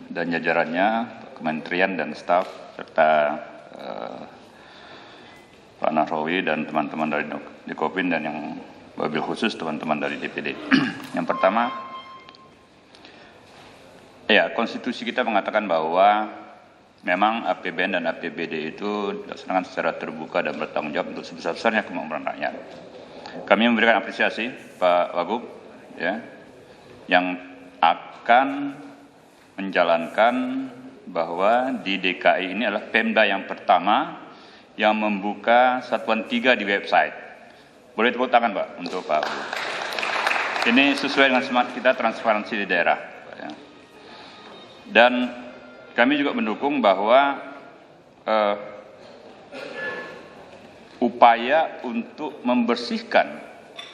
dan jajarannya, Kementerian dan staf, serta Pak Nahrawi dan teman-teman dari Dekopin dan yang wabil khusus teman-teman dari DPD. Yang pertama, ya konstitusi kita mengatakan bahwa memang APBN dan APBD itu dilaksanakan secara terbuka dan bertanggung jawab untuk sebesar-besarnya kemampuan rakyat. Kami memberikan apresiasi Pak Wagub ya, yang akan menjalankan bahwa di DKI ini adalah Pemda yang pertama yang membuka satuan 3 di website. Boleh tepuk tangan, Pak, untuk Pak Bu. Ini sesuai dengan semangat kita transparansi di daerah. Dan kami juga mendukung bahwa upaya untuk membersihkan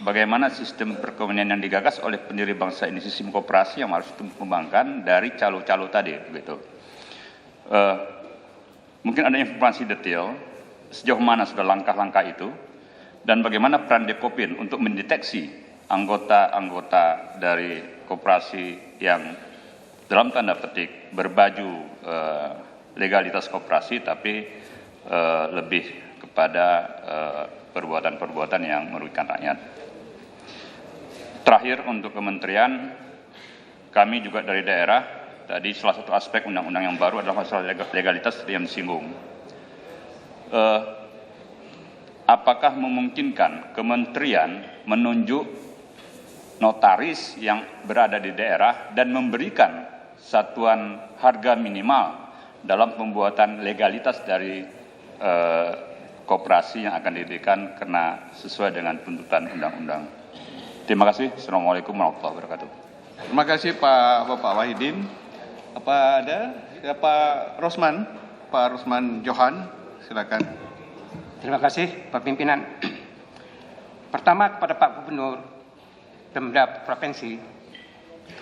bagaimana sistem perekonomian yang digagas oleh pendiri bangsa ini, sistem koperasi yang harus dikembangkan dari calo-calo tadi, begitu. Mungkin ada informasi detail sejauh mana sudah langkah-langkah itu dan bagaimana peran Dekopin untuk mendeteksi anggota-anggota dari koperasi yang dalam tanda petik berbaju legalitas koperasi tapi lebih kepada perbuatan-perbuatan yang merugikan rakyat. Terakhir untuk kementerian, kami juga dari daerah, tadi salah satu aspek undang-undang yang baru adalah masalah legalitas yang disinggung. Apakah memungkinkan kementerian menunjuk notaris yang berada di daerah dan memberikan satuan harga minimal dalam pembuatan legalitas dari koperasi yang akan didirikan karena sesuai dengan tuntutan undang-undang. Terima kasih. Assalamualaikum warahmatullahi wabarakatuh. Terima kasih Bapak Wahidin. Apa ada Pak Rosman Johan, silakan. Terima kasih Pak Pimpinan. Pertama kepada Pak Gubernur Pemda Provinsi,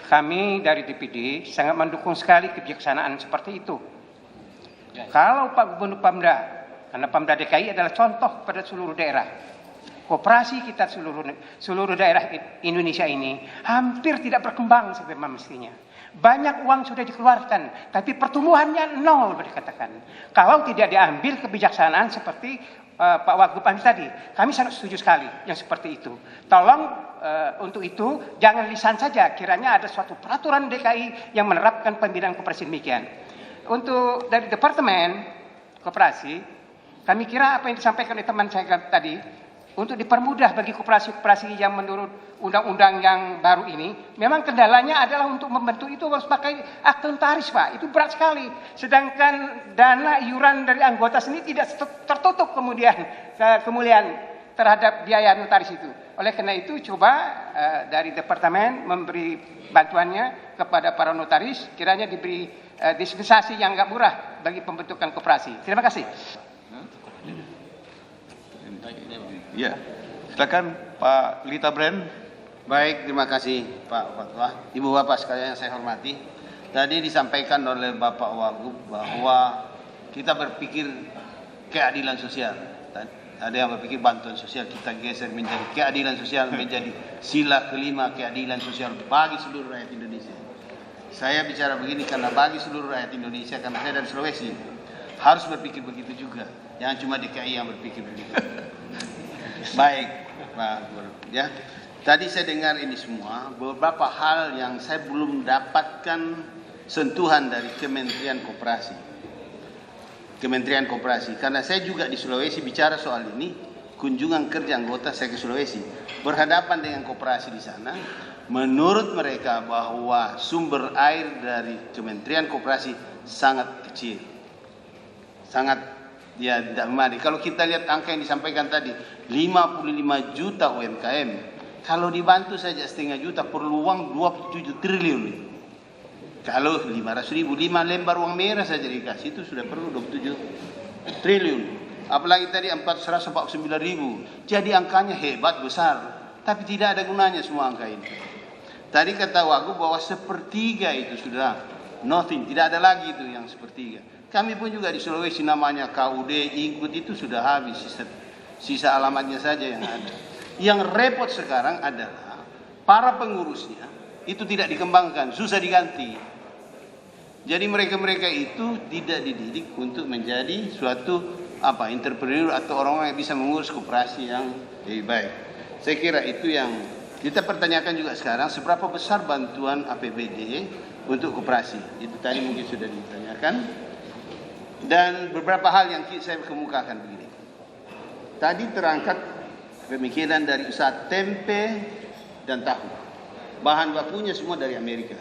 kami dari DPD sangat mendukung sekali kebijaksanaan seperti itu. Kalau Pak Gubernur Pemda, karena Pemda DKI adalah contoh pada seluruh daerah, koperasi kita seluruh daerah Indonesia ini hampir tidak berkembang sebagaimana mestinya. Banyak uang sudah dikeluarkan, tapi pertumbuhannya nol boleh dikatakan. Kalau tidak diambil kebijaksanaan seperti Pak Wagub tadi, kami sangat setuju sekali yang seperti itu. Tolong untuk itu jangan lisan saja, kiranya ada suatu peraturan DKI yang menerapkan pembinaan koperasi demikian. Untuk dari Departemen Koperasi, kami kira apa yang disampaikan oleh teman saya tadi, untuk dipermudah bagi koperasi-koperasi yang menurut undang-undang yang baru ini, memang kendalanya adalah untuk membentuk itu harus pakai akte notaris, Pak. Itu berat sekali. Sedangkan dana iuran dari anggota sendiri tidak tertutup kemudian terhadap biaya notaris itu. Oleh karena itu, coba dari departemen memberi bantuannya kepada para notaris, kiranya diberi dispensasi yang nggak murah bagi pembentukan koperasi. Terima kasih. Ya, silakan Pak Lita Brand. Baik, terima kasih Pak Fatwa. Ibu Bapak sekalian yang saya hormati. Tadi disampaikan oleh Bapak Wagub bahwa kita berpikir keadilan sosial. Ada yang berpikir bantuan sosial, kita geser menjadi keadilan sosial, menjadi sila kelima keadilan sosial bagi seluruh rakyat Indonesia. Saya bicara begini karena bagi seluruh rakyat Indonesia, karena saya dari Sulawesi, harus berpikir begitu juga. Jangan cuma DKI yang berpikir begitu. Baik, Pak Guru. Ya, tadi saya dengar ini semua, beberapa hal yang saya belum dapatkan sentuhan dari Kementerian Koperasi. Kementerian Koperasi, karena saya juga di Sulawesi bicara soal ini, kunjungan kerja anggota saya ke Sulawesi, berhadapan dengan koperasi di sana. Menurut mereka bahwa sumber air dari Kementerian Koperasi sangat kecil, sangat tidak memadai. Kalau kita lihat angka yang disampaikan tadi, 55 juta UMKM, kalau dibantu saja setengah juta perlu uang 27 triliun. Kalau 500.000, 5 lembar uang merah saja dikasih, itu sudah perlu 27 triliun. Apalagi tadi 449.000. Jadi angkanya hebat, besar. Tapi tidak ada gunanya semua angka ini. Tadi kata Wagub bahwa sepertiga itu sudah nothing, tidak ada lagi itu yang sepertiga. Kami pun juga di Sulawesi namanya KUD, ikut itu sudah habis, sisa alamatnya saja yang ada. Yang repot sekarang adalah para pengurusnya itu tidak dikembangkan, susah diganti. Jadi mereka-mereka itu tidak dididik untuk menjadi suatu entrepreneur atau orang-orang yang bisa mengurus koperasi yang lebih baik. Saya kira itu yang kita pertanyakan juga sekarang, seberapa besar bantuan APBD untuk koperasi. Itu tadi mungkin sudah ditanyakan. Dan beberapa hal yang saya kemukakan begini. Tadi terangkat pemikiran dari usaha tempe dan tahu. Bahan bakunya semua dari Amerika.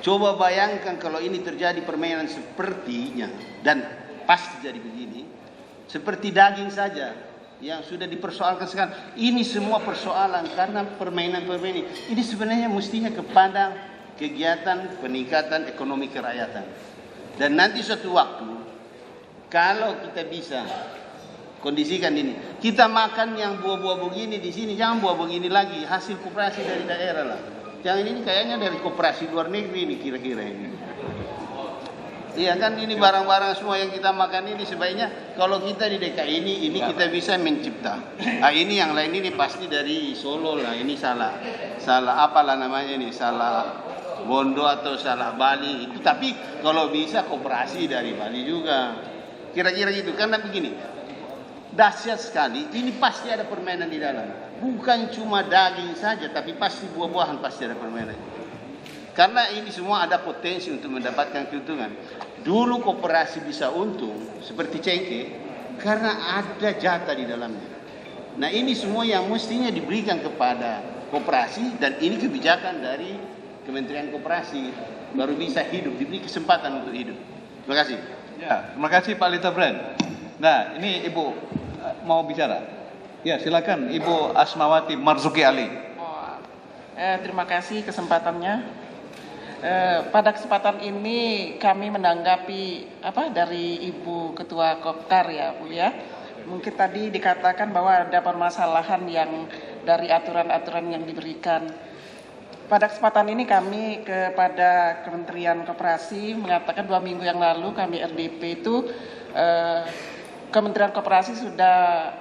Coba bayangkan kalau ini terjadi permainan sepertinya dan pasti jadi begini. seperti daging saja yang sudah dipersoalkan sekarang. Ini semua persoalan karena permainan-permainan ini sebenarnya mestinya kepada kegiatan peningkatan ekonomi kerakyatan. Dan nanti suatu waktu kalau kita bisa kondisikan ini, kita makan yang buah-buah begini di sini, jangan buah begini lagi, hasil koperasi dari daerah lah. Jangan ini kayaknya dari koperasi luar negeri ini kira-kira ini. Iya kan, ini barang-barang semua yang kita makan ini sebaiknya kalau kita di DKI ini kita bisa mencipta. Ini yang lain ini pasti dari Solo lah, ini salah apalah namanya ini, salah Bondo atau salah Bali itu. Tapi kalau bisa koperasi dari Bali juga, kira-kira gitu. Karena begini, dahsyat sekali, ini pasti ada permainan di dalam. Bukan cuma daging saja, tapi pasti buah-buahan pasti ada permainan. Karena ini semua ada potensi untuk mendapatkan keuntungan. Dulu koperasi bisa untung seperti cengkeh karena ada jatah di dalamnya. Nah ini semua yang mestinya diberikan kepada koperasi, dan ini kebijakan dari Kementerian Koperasi baru bisa hidup, diberi kesempatan untuk hidup. Terima kasih. Ya, terima kasih Pak Lita Brand. Nah ini Ibu mau bicara. Ya silakan Ibu Asmawati Marzuki Ali. Terima kasih kesempatannya. Pada kesempatan ini kami menanggapi dari Ibu Ketua Kopkar ya Bu ya. Mungkin tadi dikatakan bahwa ada permasalahan yang dari aturan-aturan yang diberikan. Pada kesempatan ini kami kepada Kementerian Koperasi mengatakan 2 minggu yang lalu kami RDP itu Kementerian Koperasi sudah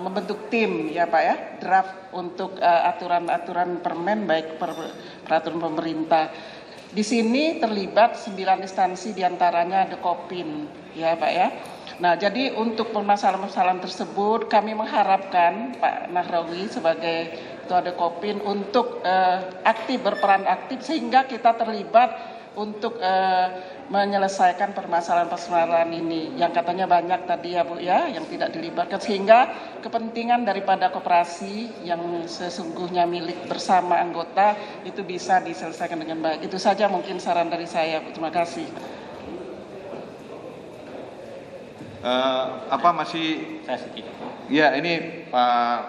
membentuk tim ya Pak ya, draft untuk aturan-aturan permen baik peraturan pemerintah. Di sini terlibat 9 instansi diantaranya ada Kopin ya Pak ya. Nah jadi untuk permasalahan-permasalahan tersebut kami mengharapkan Pak Nahrawi sebagai Ketua Dekopin untuk berperan aktif sehingga kita terlibat untuk menyelesaikan permasalahan-permasalahan ini yang katanya banyak tadi ya Bu ya yang tidak dilibatkan, sehingga kepentingan daripada koperasi yang sesungguhnya milik bersama anggota itu bisa diselesaikan dengan baik. Itu saja mungkin saran dari saya Bu. Terima kasih. Masih ya ini Pak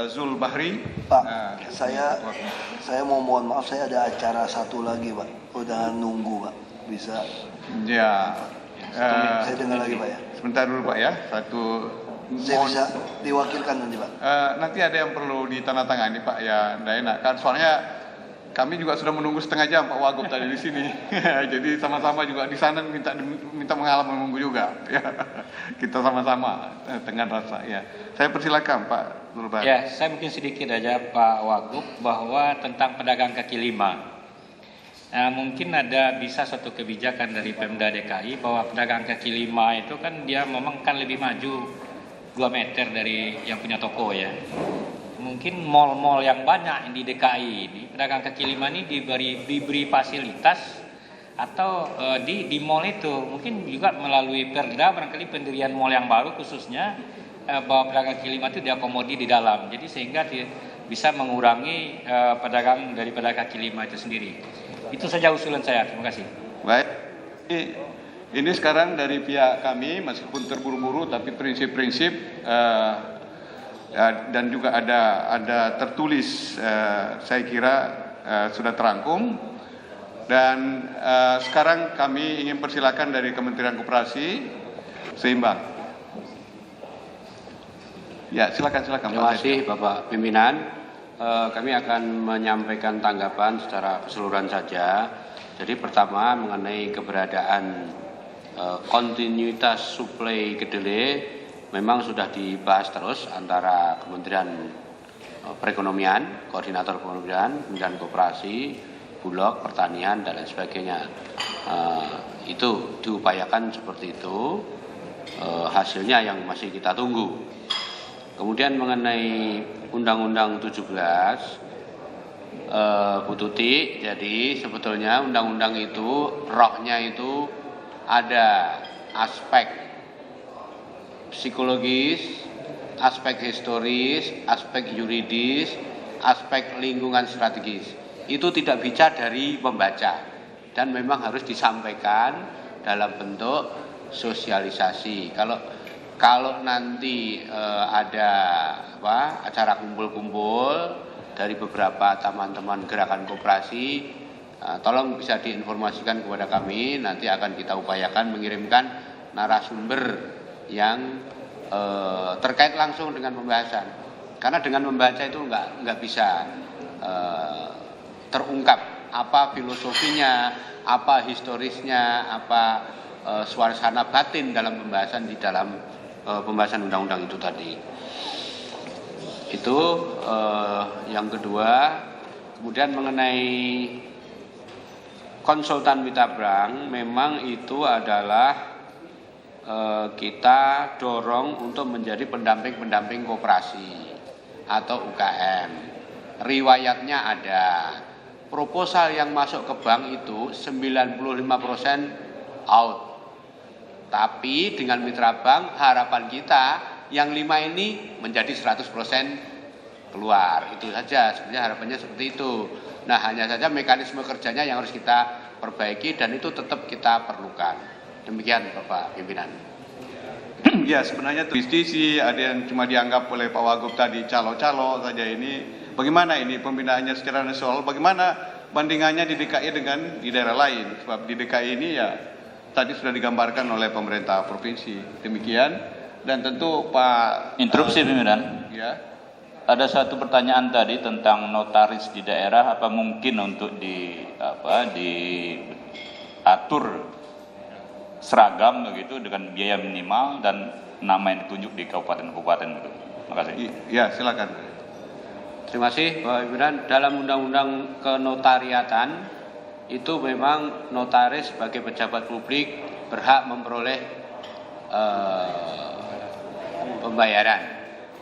Zul Bahri. Pak, saya mau mohon maaf, saya ada acara satu lagi Pak. Udah nunggu Pak, bisa? Ya. Saya dengar lagi Pak ya. Sebentar dulu Pak ya, saya bisa diwakilkan nanti Pak. Nanti ada yang perlu ditandatangani Pak ya, nggak enak kan? Soalnya kami juga sudah menunggu setengah jam Pak Wagub tadi di sini. Jadi sama-sama juga di sana minta mengalah menunggu juga. Ya. Kita sama-sama dengan rasa ya. Saya persilakan Pak Nurban. Ya, saya mungkin sedikit aja Pak Wagub bahwa tentang pedagang kaki lima. Nah, mungkin bisa suatu kebijakan dari Pemda DKI bahwa pedagang kaki lima itu kan dia memang kan lebih maju 2 meter dari yang punya toko ya. Mungkin mal-mal yang banyak di DKI ini pedagang kaki lima ini diberi fasilitas atau di mal itu mungkin juga melalui Perda barangkali pendirian mal yang baru khususnya bahwa pedagang kaki lima itu diakomodir di dalam, jadi sehingga bisa mengurangi pedagang daripada kaki lima itu sendiri. Itu saja usulan saya. Terima kasih. Baik. Ini sekarang dari pihak kami meskipun terburu-buru tapi prinsip-prinsip dan juga ada tertulis saya kira sudah terangkum. Dan sekarang kami ingin persilakan dari Kementerian Koperasi seimbang. Ya, silakan. Terima kasih Bapak Pimpinan. Kami akan menyampaikan tanggapan secara keseluruhan saja. Jadi pertama mengenai keberadaan kontinuitas suplai kedelai memang sudah dibahas terus antara Kementerian Perekonomian, Koordinator Perekonomian, Kementerian Koperasi, Bulog, Pertanian dan lain sebagainya. Itu diupayakan seperti itu. Hasilnya yang masih kita tunggu. Kemudian mengenai Undang-Undang 17, Bu Tuti, jadi sebetulnya undang-undang itu rohnya itu ada aspek psikologis, aspek historis, aspek yuridis, aspek lingkungan strategis. Itu tidak bisa dari pembaca dan memang harus disampaikan dalam bentuk sosialisasi. Kalau kalau nanti ada acara kumpul-kumpul dari beberapa teman-teman gerakan koperasi, tolong bisa diinformasikan kepada kami. Nanti akan kita upayakan mengirimkan narasumber yang terkait langsung dengan pembahasan. Karena dengan membaca itu nggak bisa terungkap apa filosofinya, apa historisnya, apa suasana batin dalam pembahasan di dalam pembahasan undang-undang itu tadi. Itu yang kedua. Kemudian mengenai konsultan mitra bank, memang itu adalah kita dorong untuk menjadi pendamping-pendamping koperasi atau UKM. Riwayatnya ada. Proposal yang masuk ke bank itu 95% out. Tapi dengan mitra bank harapan kita yang 5 ini menjadi 100% keluar. Itu saja sebenarnya harapannya seperti itu. Nah, hanya saja mekanisme kerjanya yang harus kita perbaiki dan itu tetap kita perlukan. Demikian Bapak Pimpinan. Ya, sebenarnya diskusi ada yang cuma dianggap oleh Pak Wagub tadi calo-calo saja ini. Bagaimana ini pembinaannya secara nasional? Bagaimana bandingannya di DKI dengan di daerah lain? Sebab di DKI ini ya tadi sudah digambarkan oleh pemerintah provinsi. Demikian. Dan tentu Pak interupsi pimpinan. Ya. Ada satu pertanyaan tadi tentang notaris di daerah, apa mungkin untuk diatur seragam begitu dengan biaya minimal dan nama yang ditunjuk di kabupaten-kabupaten begitu. Terima kasih. Ya, silakan. Terima kasih Bapak Pimpinan. Dalam Undang-Undang Kenotariatan itu memang notaris sebagai pejabat publik berhak memperoleh pembayaran.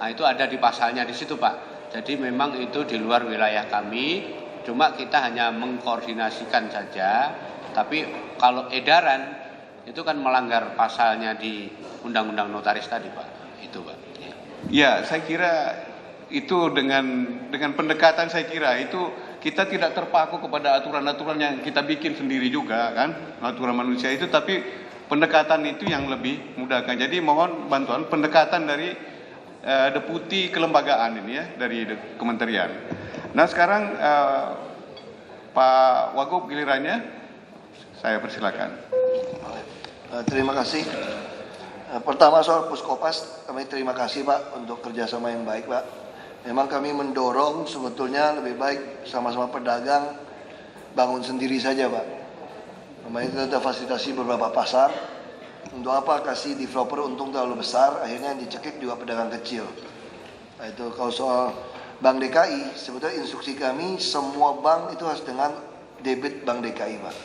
Nah, itu ada di pasalnya di situ, Pak. Jadi memang itu di luar wilayah kami, cuma kita hanya mengkoordinasikan saja. Tapi kalau edaran itu kan melanggar pasalnya di Undang-Undang Notaris tadi, Pak. Itu, Pak. Ya, saya kira itu dengan pendekatan saya kira itu kita tidak terpaku kepada aturan-aturan yang kita bikin sendiri juga kan, aturan manusia itu, tapi pendekatan itu yang lebih mudahkan. Jadi mohon bantuan pendekatan dari deputi kelembagaan ini ya, dari kementerian. Nah, sekarang Pak Wagub gilirannya, saya persilakan. Terima kasih. Pertama soal Puskopas, kami terima kasih Pak untuk kerjasama yang baik Pak. Memang kami mendorong sebetulnya lebih baik sama-sama pedagang bangun sendiri saja Pak. Memang itu ada fasilitasi beberapa pasar. Untuk apa kasih developer untung terlalu besar, akhirnya yang dicekik juga pedagang kecil. Nah, itu kalau soal Bank DKI, sebetulnya instruksi kami semua bank itu harus dengan debit Bank DKI Pak.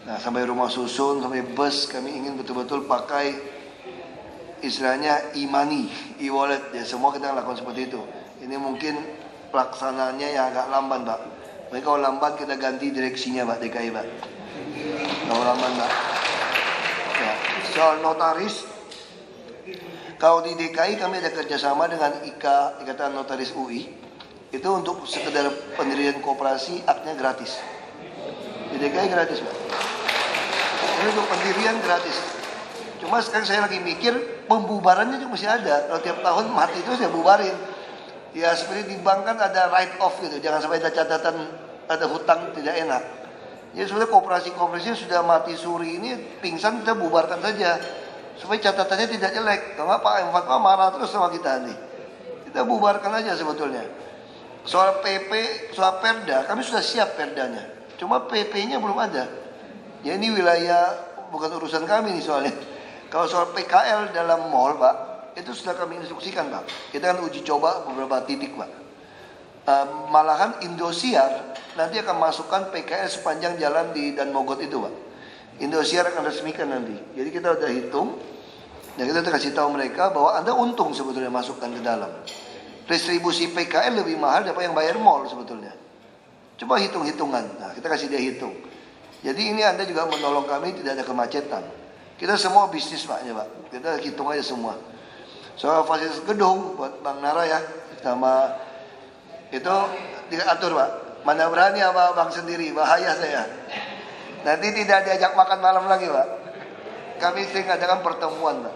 Nah, sampai rumah susun, sampai bus kami ingin betul-betul pakai istilahnya e-money, e-wallet, ya semua kita lakukan seperti itu. Ini mungkin pelaksanaannya yang agak lamban Pak. Tapi kalau lamban kita ganti direksinya Pak DKI Pak. Kalau lamban Pak. Ya, soal notaris, kalau di DKI kami ada kerjasama dengan Ikatan Notaris UI. Itu untuk sekedar pendirian koperasi aknya gratis. Di DKI gratis Pak. Ini untuk pendirian gratis. Cuma sekarang saya lagi mikir pembubarannya juga masih ada. Kalau tiap tahun mati itu saya bubarin. Ya seperti di bank kan ada write off gitu. Jangan sampai ada catatan ada hutang tidak enak. Ya sudah koperasi-koperasi sudah mati suri ini pingsan kita bubarkan saja. Supaya catatannya tidak jelek. Kalau Pak Fatwa marah terus sama kita nih. Kita bubarkan aja sebetulnya. Soal PP, soal perda, kami sudah siap perdanya. Cuma PP-nya belum ada. Ya ini wilayah bukan urusan kami nih soalnya. Kalau soal PKL dalam mall Pak, itu sudah kami instruksikan Pak. Kita akan uji coba beberapa titik Pak. Malahan Indosiar nanti akan masukkan PKL sepanjang jalan di Dan Mogot itu Pak. Indosiar akan resmikan nanti. Jadi kita udah hitung dan kita udah kasih tahu mereka bahwa Anda untung sebetulnya masukkan ke dalam. Distribusi PKL lebih mahal daripada yang bayar mall sebetulnya. Coba hitung-hitungan. Nah, kita kasih dia hitung. Jadi ini Anda juga menolong kami tidak ada kemacetan. Kita semua bisnis Paknya Pak. Kita hitung aja semua. Soal fasilitas gedung buat Bang Nara ya, sama itu diatur Pak. Mana berani apa Bang sendiri, bahaya saya. Nanti tidak diajak makan malam lagi Pak. Kami sering adakan pertemuan Pak.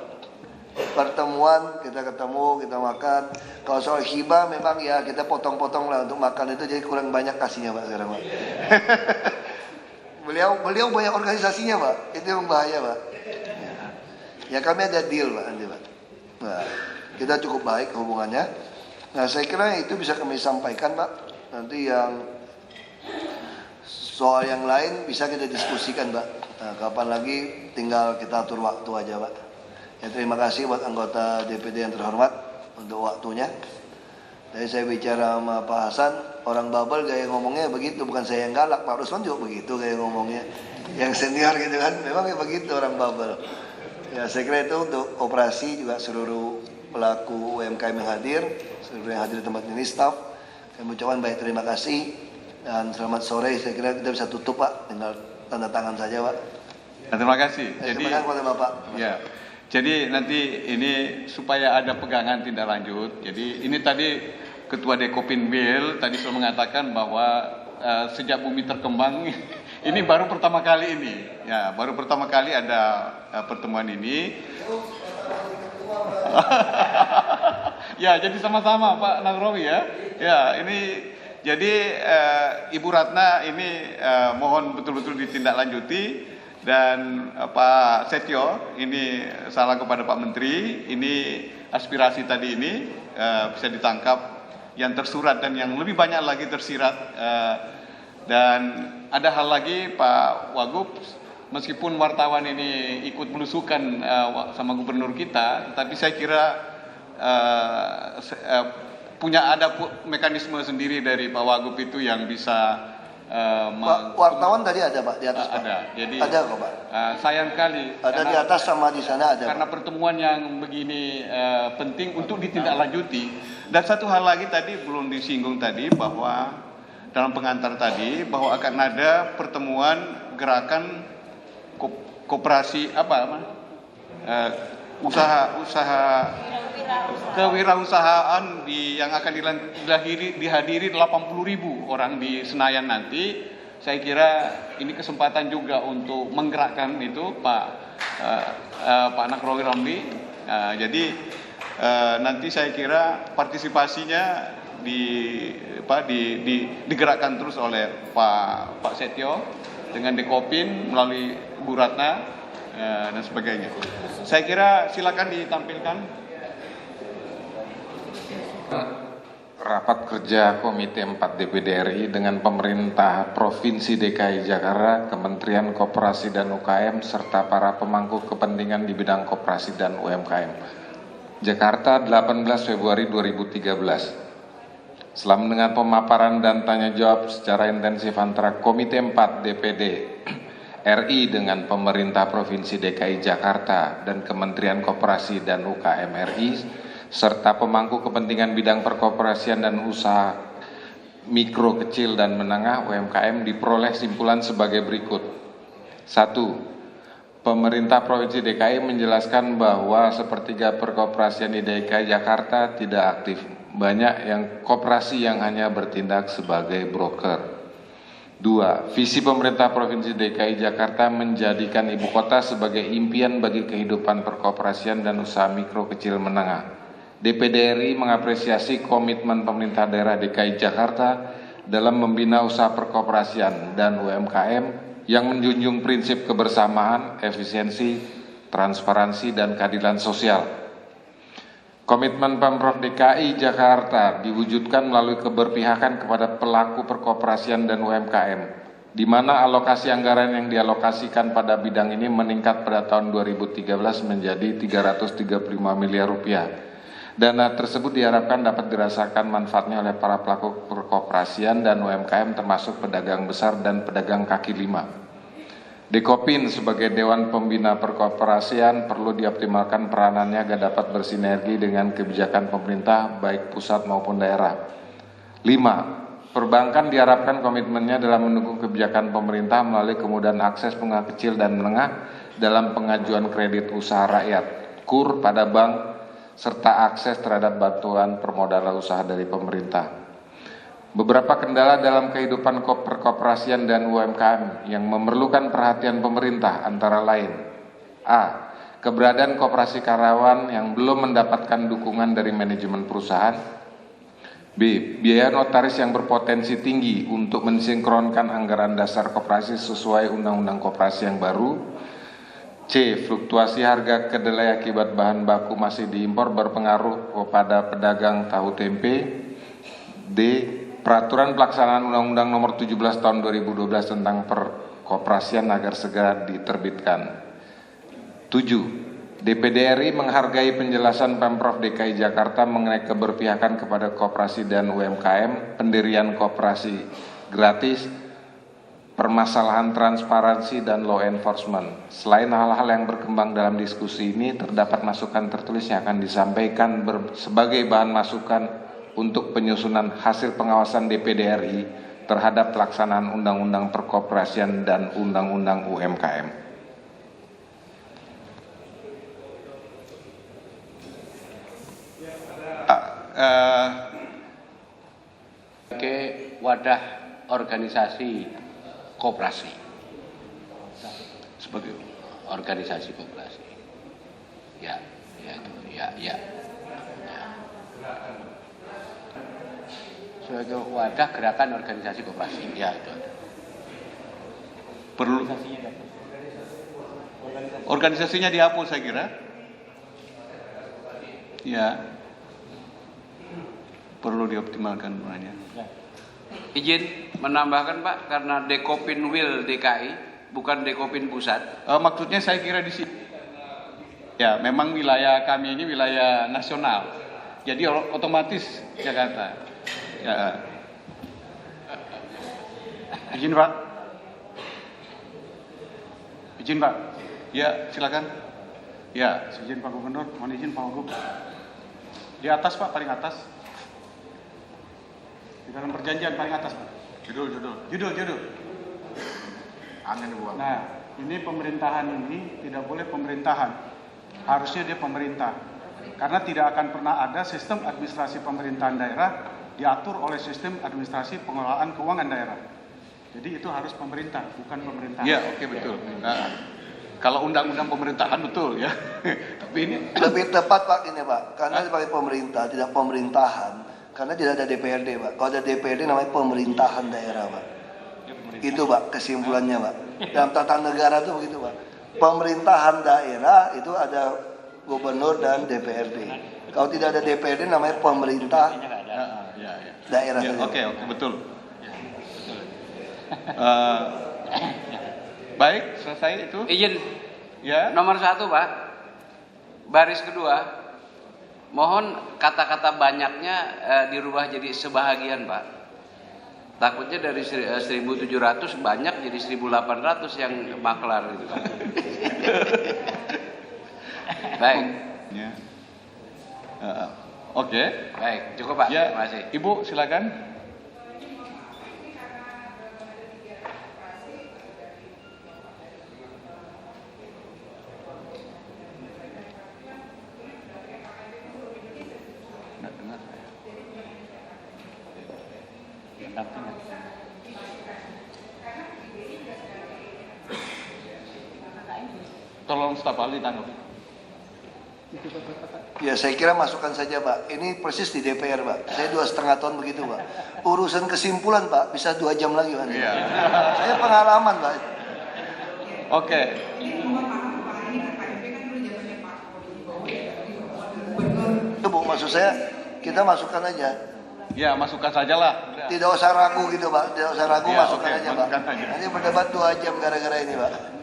pertemuan, kita ketemu, kita makan. Kalau soal hibah memang ya kita potong-potong lah untuk makan itu, jadi kurang banyak kasihnya Pak sekarang Pak. beliau banyak organisasinya Pak, itu yang bahaya Pak. Ya kami ada deal Pak nanti Pak. Nah, kita cukup baik hubungannya. Nah saya kira itu bisa kami sampaikan Pak. Nanti yang soal yang lain bisa kita diskusikan Pak. Nah, kapan lagi tinggal kita atur waktu aja Pak. Ya, terima kasih buat anggota DPD yang terhormat untuk waktunya. Tadi saya bicara sama Pak Hasan, orang Babel gaya ngomongnya begitu, bukan saya yang galak, Pak Rusman juga begitu gaya ngomongnya. Yang senior gitu kan, memang ya begitu orang Babel. Ya saya kira itu untuk operasi juga seluruh pelaku UMKM yang hadir, seluruh yang hadir di tempat ini, staff. Kami ucapkan baik terima kasih dan selamat sore. Saya kira kita bisa tutup Pak, tinggal tanda tangan saja Pak. Terima kasih. Terima kasih kepada Bapak. Ya. Jadi nanti ini supaya ada pegangan tindak lanjut. Jadi ini tadi Ketua Dekopinwil tadi sudah mengatakan bahwa sejak bumi terkembang ini baru pertama kali ini. Ya, baru pertama kali ada pertemuan ini. Ya, jadi sama-sama Pak Nagrawi ya. Ya, ini jadi Ibu Ratna ini mohon betul-betul ditindaklanjuti. Dan Pak Setio ini salam kepada Pak Menteri, ini aspirasi tadi ini bisa ditangkap yang tersurat dan yang lebih banyak lagi tersirat. Dan ada hal lagi Pak Wagub, meskipun wartawan ini ikut belusukan sama gubernur kita, tapi saya kira punya ada mekanisme sendiri dari Pak Wagub itu yang bisa wartawan tadi ada Pak di atas Pak. Ada. Jadi ada kok Pak. Sayang sekali. Ada di atas sama di sana ada. Karena Pak. pertemuan yang begini penting untuk ditindaklanjuti. Dan satu hal lagi tadi belum disinggung tadi bahwa dalam pengantar tadi bahwa akan ada pertemuan gerakan koperasi usaha kewirausahaan yang akan dihadiri 80.000 orang di Senayan nanti. Saya kira ini kesempatan juga untuk menggerakkan itu Pak Nagrawi Ramli. Jadi nanti saya kira partisipasinya digerakkan terus oleh Pak Setio dengan Dekopin melalui Bu Ratna dan sebagainya. Saya kira silakan ditampilkan. Rapat kerja Komite 4 DPD RI dengan pemerintah Provinsi DKI Jakarta, Kementerian Koperasi dan UKM, serta para pemangku kepentingan di bidang koperasi dan UMKM. Jakarta, 18 Februari 2013. Setelah mendengar pemaparan dan tanya jawab secara intensif antara Komite 4 DPD RI dengan pemerintah Provinsi DKI Jakarta dan Kementerian Koperasi dan UKM RI, serta pemangku kepentingan bidang perkoperasian dan usaha mikro, kecil, dan menengah UMKM, diperoleh simpulan sebagai berikut. 1. Pemerintah Provinsi DKI menjelaskan bahwa sepertiga perkoperasian di DKI Jakarta tidak aktif. Banyak yang koperasi yang hanya bertindak sebagai broker. 2. Visi pemerintah Provinsi DKI Jakarta menjadikan ibu kota sebagai impian bagi kehidupan perkoperasian dan usaha mikro, kecil, menengah. DPD RI mengapresiasi komitmen pemerintah daerah DKI Jakarta dalam membina usaha perkoperasian dan UMKM yang menjunjung prinsip kebersamaan, efisiensi, transparansi, dan keadilan sosial. Komitmen Pemprov DKI Jakarta diwujudkan melalui keberpihakan kepada pelaku perkoperasian dan UMKM, di mana alokasi anggaran yang dialokasikan pada bidang ini meningkat pada tahun 2013 menjadi 335 miliar rupiah. Dana tersebut diharapkan dapat dirasakan manfaatnya oleh para pelaku perkoperasian dan UMKM termasuk pedagang besar dan pedagang kaki lima. Dekopin sebagai Dewan Pembina Perkoperasian perlu dioptimalkan peranannya agar dapat bersinergi dengan kebijakan pemerintah baik pusat maupun daerah. 5. Perbankan diharapkan komitmennya dalam mendukung kebijakan pemerintah melalui kemudahan akses bunga kecil dan menengah dalam pengajuan kredit usaha rakyat, KUR pada bank, serta akses terhadap bantuan permodalan usaha dari pemerintah. Beberapa kendala dalam kehidupan perkoperasian dan UMKM yang memerlukan perhatian pemerintah antara lain: A. keberadaan koperasi karyawan yang belum mendapatkan dukungan dari manajemen perusahaan. B. Biaya notaris yang berpotensi tinggi untuk mensinkronkan anggaran dasar koperasi sesuai Undang-Undang Koperasi yang baru. C. Fluktuasi harga kedelai akibat bahan baku masih diimpor berpengaruh kepada pedagang tahu tempe. D. Peraturan pelaksanaan Undang-Undang Nomor 17 Tahun 2012 tentang perkoperasian agar segera diterbitkan. 7. DPD RI menghargai penjelasan Pemprov DKI Jakarta mengenai keberpihakan kepada koperasi dan UMKM, pendirian koperasi gratis, permasalahan transparansi dan law enforcement. Selain hal-hal yang berkembang dalam diskusi ini, terdapat masukan tertulis yang akan disampaikan sebagai bahan masukan untuk penyusunan hasil pengawasan DPD RI terhadap pelaksanaan Undang-Undang Perkoperasian dan Undang-Undang UMKM. Sebagai wadah organisasi koperasi, sebagai organisasi koperasi, ya, sebagai wadah gerakan organisasi koperasi, ya itu. Perlu organisasinya dihapus saya kira. Ya. Perlu dioptimalkan sebenarnya. Izin menambahkan Pak, karena Dekopin Wil DKI bukan Dekopin Pusat. Maksudnya saya kira di sini. Ya, memang wilayah kami ini wilayah nasional. Jadi otomatis Jakarta. Ya. Izin Pak. Izin Pak. Ya, silakan. Ya, izin Pak Gubernur, mohon izin Pak Wagub. Di atas Pak, paling atas. Di dalam perjanjian paling atas Pak. Judul. Aneh Bu. Nah, ini pemerintahan ini tidak boleh pemerintahan. Harusnya dia pemerintah. Karena tidak akan pernah ada sistem administrasi pemerintahan daerah diatur oleh sistem administrasi pengelolaan keuangan daerah. Jadi itu harus pemerintah, bukan pemerintahan. Iya, oke, betul. Nah, kalau undang-undang pemerintahan betul ya. Tapi ini lebih tepat Pak ini Pak, karena sebagai pemerintah tidak pemerintahan. Karena tidak ada DPRD Pak. Kalau ada DPRD namanya pemerintahan daerah Pak. Itu Pak kesimpulannya Pak. Dalam tata negara itu begitu Pak. Pemerintahan daerah itu ada gubernur dan DPRD. Kalau tidak ada DPRD namanya pemerintah daerah. Ya, oke, betul. Baik, selesai itu. Izin. Ya. Nomor 1 Pak. Baris kedua. Mohon kata-kata banyaknya dirubah jadi sebahagian Pak. Takutnya dari 1.700 banyak jadi 1.800 yang maklar gitu Pak. Baik. Ya. Oke. Baik, cukup Pak. Ya, terima kasih. Ibu silakan. Tolong staf ahli tanggapi. Ya saya kira masukan saja Pak. Ini persis di DPR Pak. Saya 2,5 tahun begitu Pak. Urusan kesimpulan Pak bisa 2 jam lagi Pak. Iya. Saya pengalaman Pak. Oke. Itu Bu maksud saya kita masukkan aja. Ya masukkan sajalah. Tidak usah ragu gitu Pak. Tidak usah ragu Ya, masukkan oke, aja Pak. masukkan aja. Nanti berdebat 2 jam gara-gara ini Pak.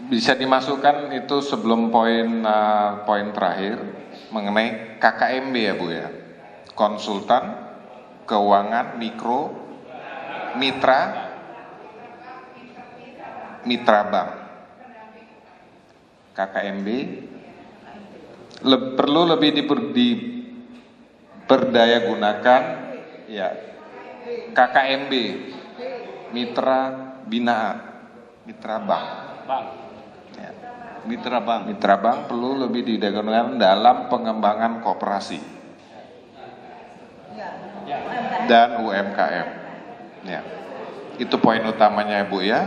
Bisa dimasukkan itu sebelum poin terakhir mengenai KKMB ya Bu ya. Konsultan keuangan mikro mitra bank. KKMB perlu lebih diberdaya gunakan ya. KKMB mitra binaan, mitra bank. Ya. Mitra bank perlu lebih didagangkan dalam pengembangan koperasi dan UMKM. Ya. Itu poin utamanya Bu ya.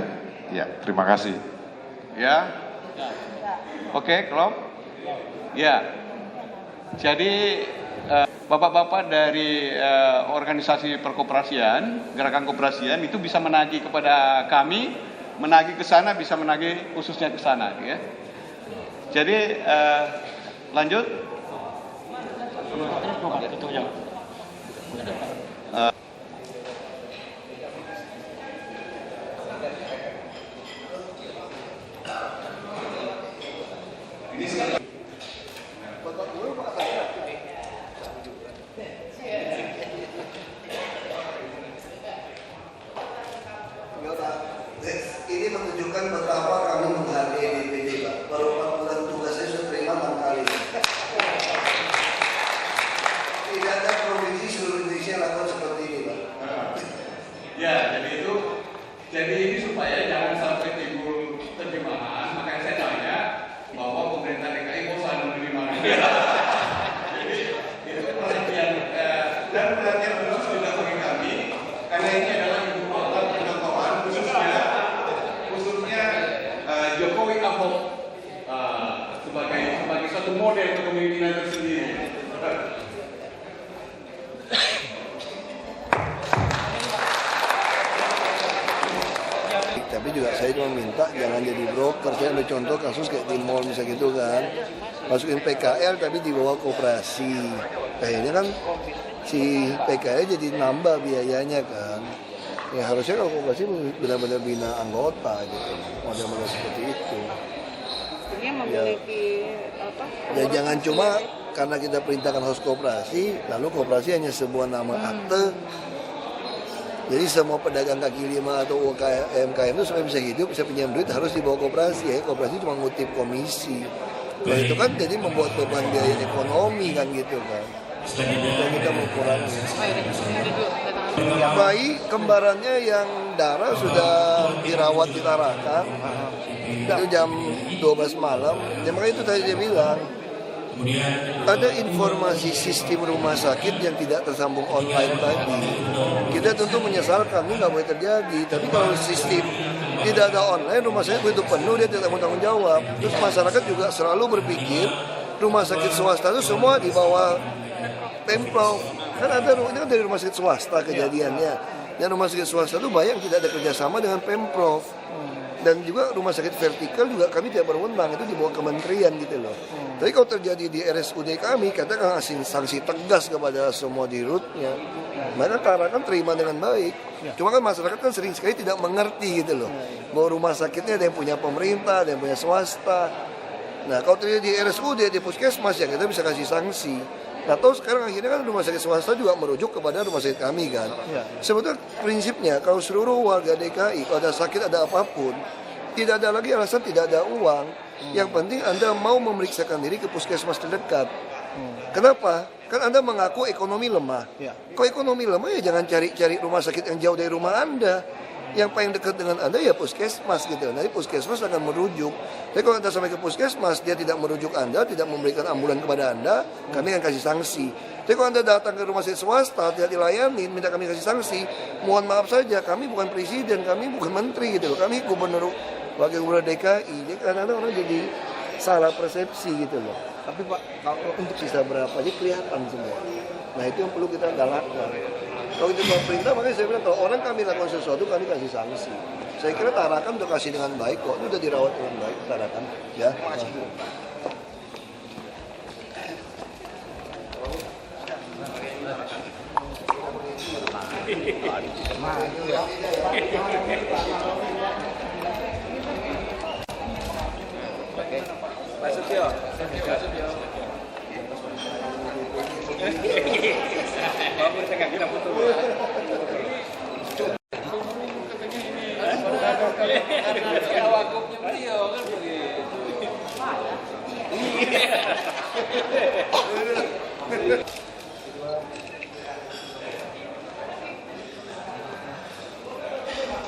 Ya, terima kasih. Ya. Oke, klop. Ya. Jadi bapak-bapak dari organisasi perkoperasian, gerakan koperasian itu bisa menagih kepada kami, menagih ke sana, bisa menagih khususnya ke sana, ya. Jadi lanjut. Ini menunjukkan betapa kami menghargai DPD, Pak. Baru 4 bulan tugasnya sudah terima 6 kali. Tidak ada provinsi seluruh Indonesia lakukan seperti ini, Pak. Ya, jadi ini supaya jangan sampai timbul terjemahan, makanya saya tanya bahwa pemerintah DKI bosan menerima. Jadi itu perhatian dan perhatian khusus juga bagi kami, karena ini adalah ibu kota percontohan khususnya Jokowi Ahok sebagai satu model kepemimpinan tersendiri. Tapi juga saya cuma minta jangan jadi broker. Saya ambil contoh kasus kayak di mall misalnya gitu kan, masukin PKL tapi dibawa koperasi. Akhirnya kan si PKL jadi nambah biayanya kan. Ya harusnya kalau koperasi benar-benar bina anggota gitu, model-model seperti itu. Ini memiliki Ya jangan cuma karena kita perintahkan harus koperasi, lalu koperasi hanya sebuah nama akte. Jadi semua pedagang kaki lima atau UMKM itu supaya bisa hidup, bisa pinjam duit harus dibawa koperasi ya. Koperasi cuma ngutip komisi. Nah itu kan jadi membuat beban biaya ekonomi kan gitu kan. Dan kita mengurangi. Bayi kembarannya yang darah sudah dirawat di Tarakan. Itu jam 12 malam. Ya makanya itu tadi dia bilang. Ada informasi sistem rumah sakit yang tidak tersambung online tadi. Kita tentu menyesalkan, ini nggak boleh terjadi. Tapi kalau sistem tidak ada online, rumah sakit begitu penuh, dia tidak bertanggung jawab. Terus masyarakat juga selalu berpikir rumah sakit swasta itu semua di bawah Pemprov. Kan ada ini kan dari rumah sakit swasta kejadiannya. Dan rumah sakit swasta itu banyak tidak ada kerjasama dengan Pemprov. Dan juga rumah sakit vertikal juga kami tidak berwenang, itu di bawah kementerian gitu loh. Tapi kalau terjadi di RSUD kami, kita akan kasih sanksi tegas kepada semua dirutnya. Maka Tarakan terima dengan baik. Cuma kan masyarakat kan sering sekali tidak mengerti gitu loh. Bahwa rumah sakitnya ada yang punya pemerintah, ada yang punya swasta. Nah kalau terjadi di RSUD, di puskesmas ya kita bisa kasih sanksi. Nah tahu sekarang akhirnya kan rumah sakit swasta juga merujuk kepada rumah sakit kami kan. Sebetulnya prinsipnya kalau seluruh warga DKI kalau ada sakit ada apapun, tidak ada lagi alasan tidak ada uang. Yang penting Anda mau memeriksakan diri ke puskesmas terdekat. Kenapa? Kan Anda mengaku ekonomi lemah. Kalau ekonomi lemah ya jangan cari rumah sakit yang jauh dari rumah Anda. Yang paling dekat dengan Anda ya puskesmas gitu. Nanti puskesmas akan merujuk. Tapi kalau Anda sampai ke puskesmas, dia tidak merujuk Anda, tidak memberikan ambulan kepada Anda, kami akan kasih sanksi. Tapi kalau Anda datang ke rumah sakit swasta, tidak dilayani, minta kami kasih sanksi, mohon maaf saja, kami bukan presiden, kami bukan menteri gitu loh. Kami gubernur, wakil gubernur DKI. Jadi kadang-kadang orang jadi salah persepsi gitu loh. Tapi Pak, kalau untuk sisa berapa aja kelihatan semua. Nah itu yang perlu kita galakkan. Kalau itu pemerintah, makanya saya bilang kalau orang kami lakukan sesuatu, kami kasih sanksi. Saya kira Tarakan udah kasih dengan baik kok, itu udah dirawat dengan baik Tarakan. Ya. Pak Setio. Wagubnya beliau kan begitu.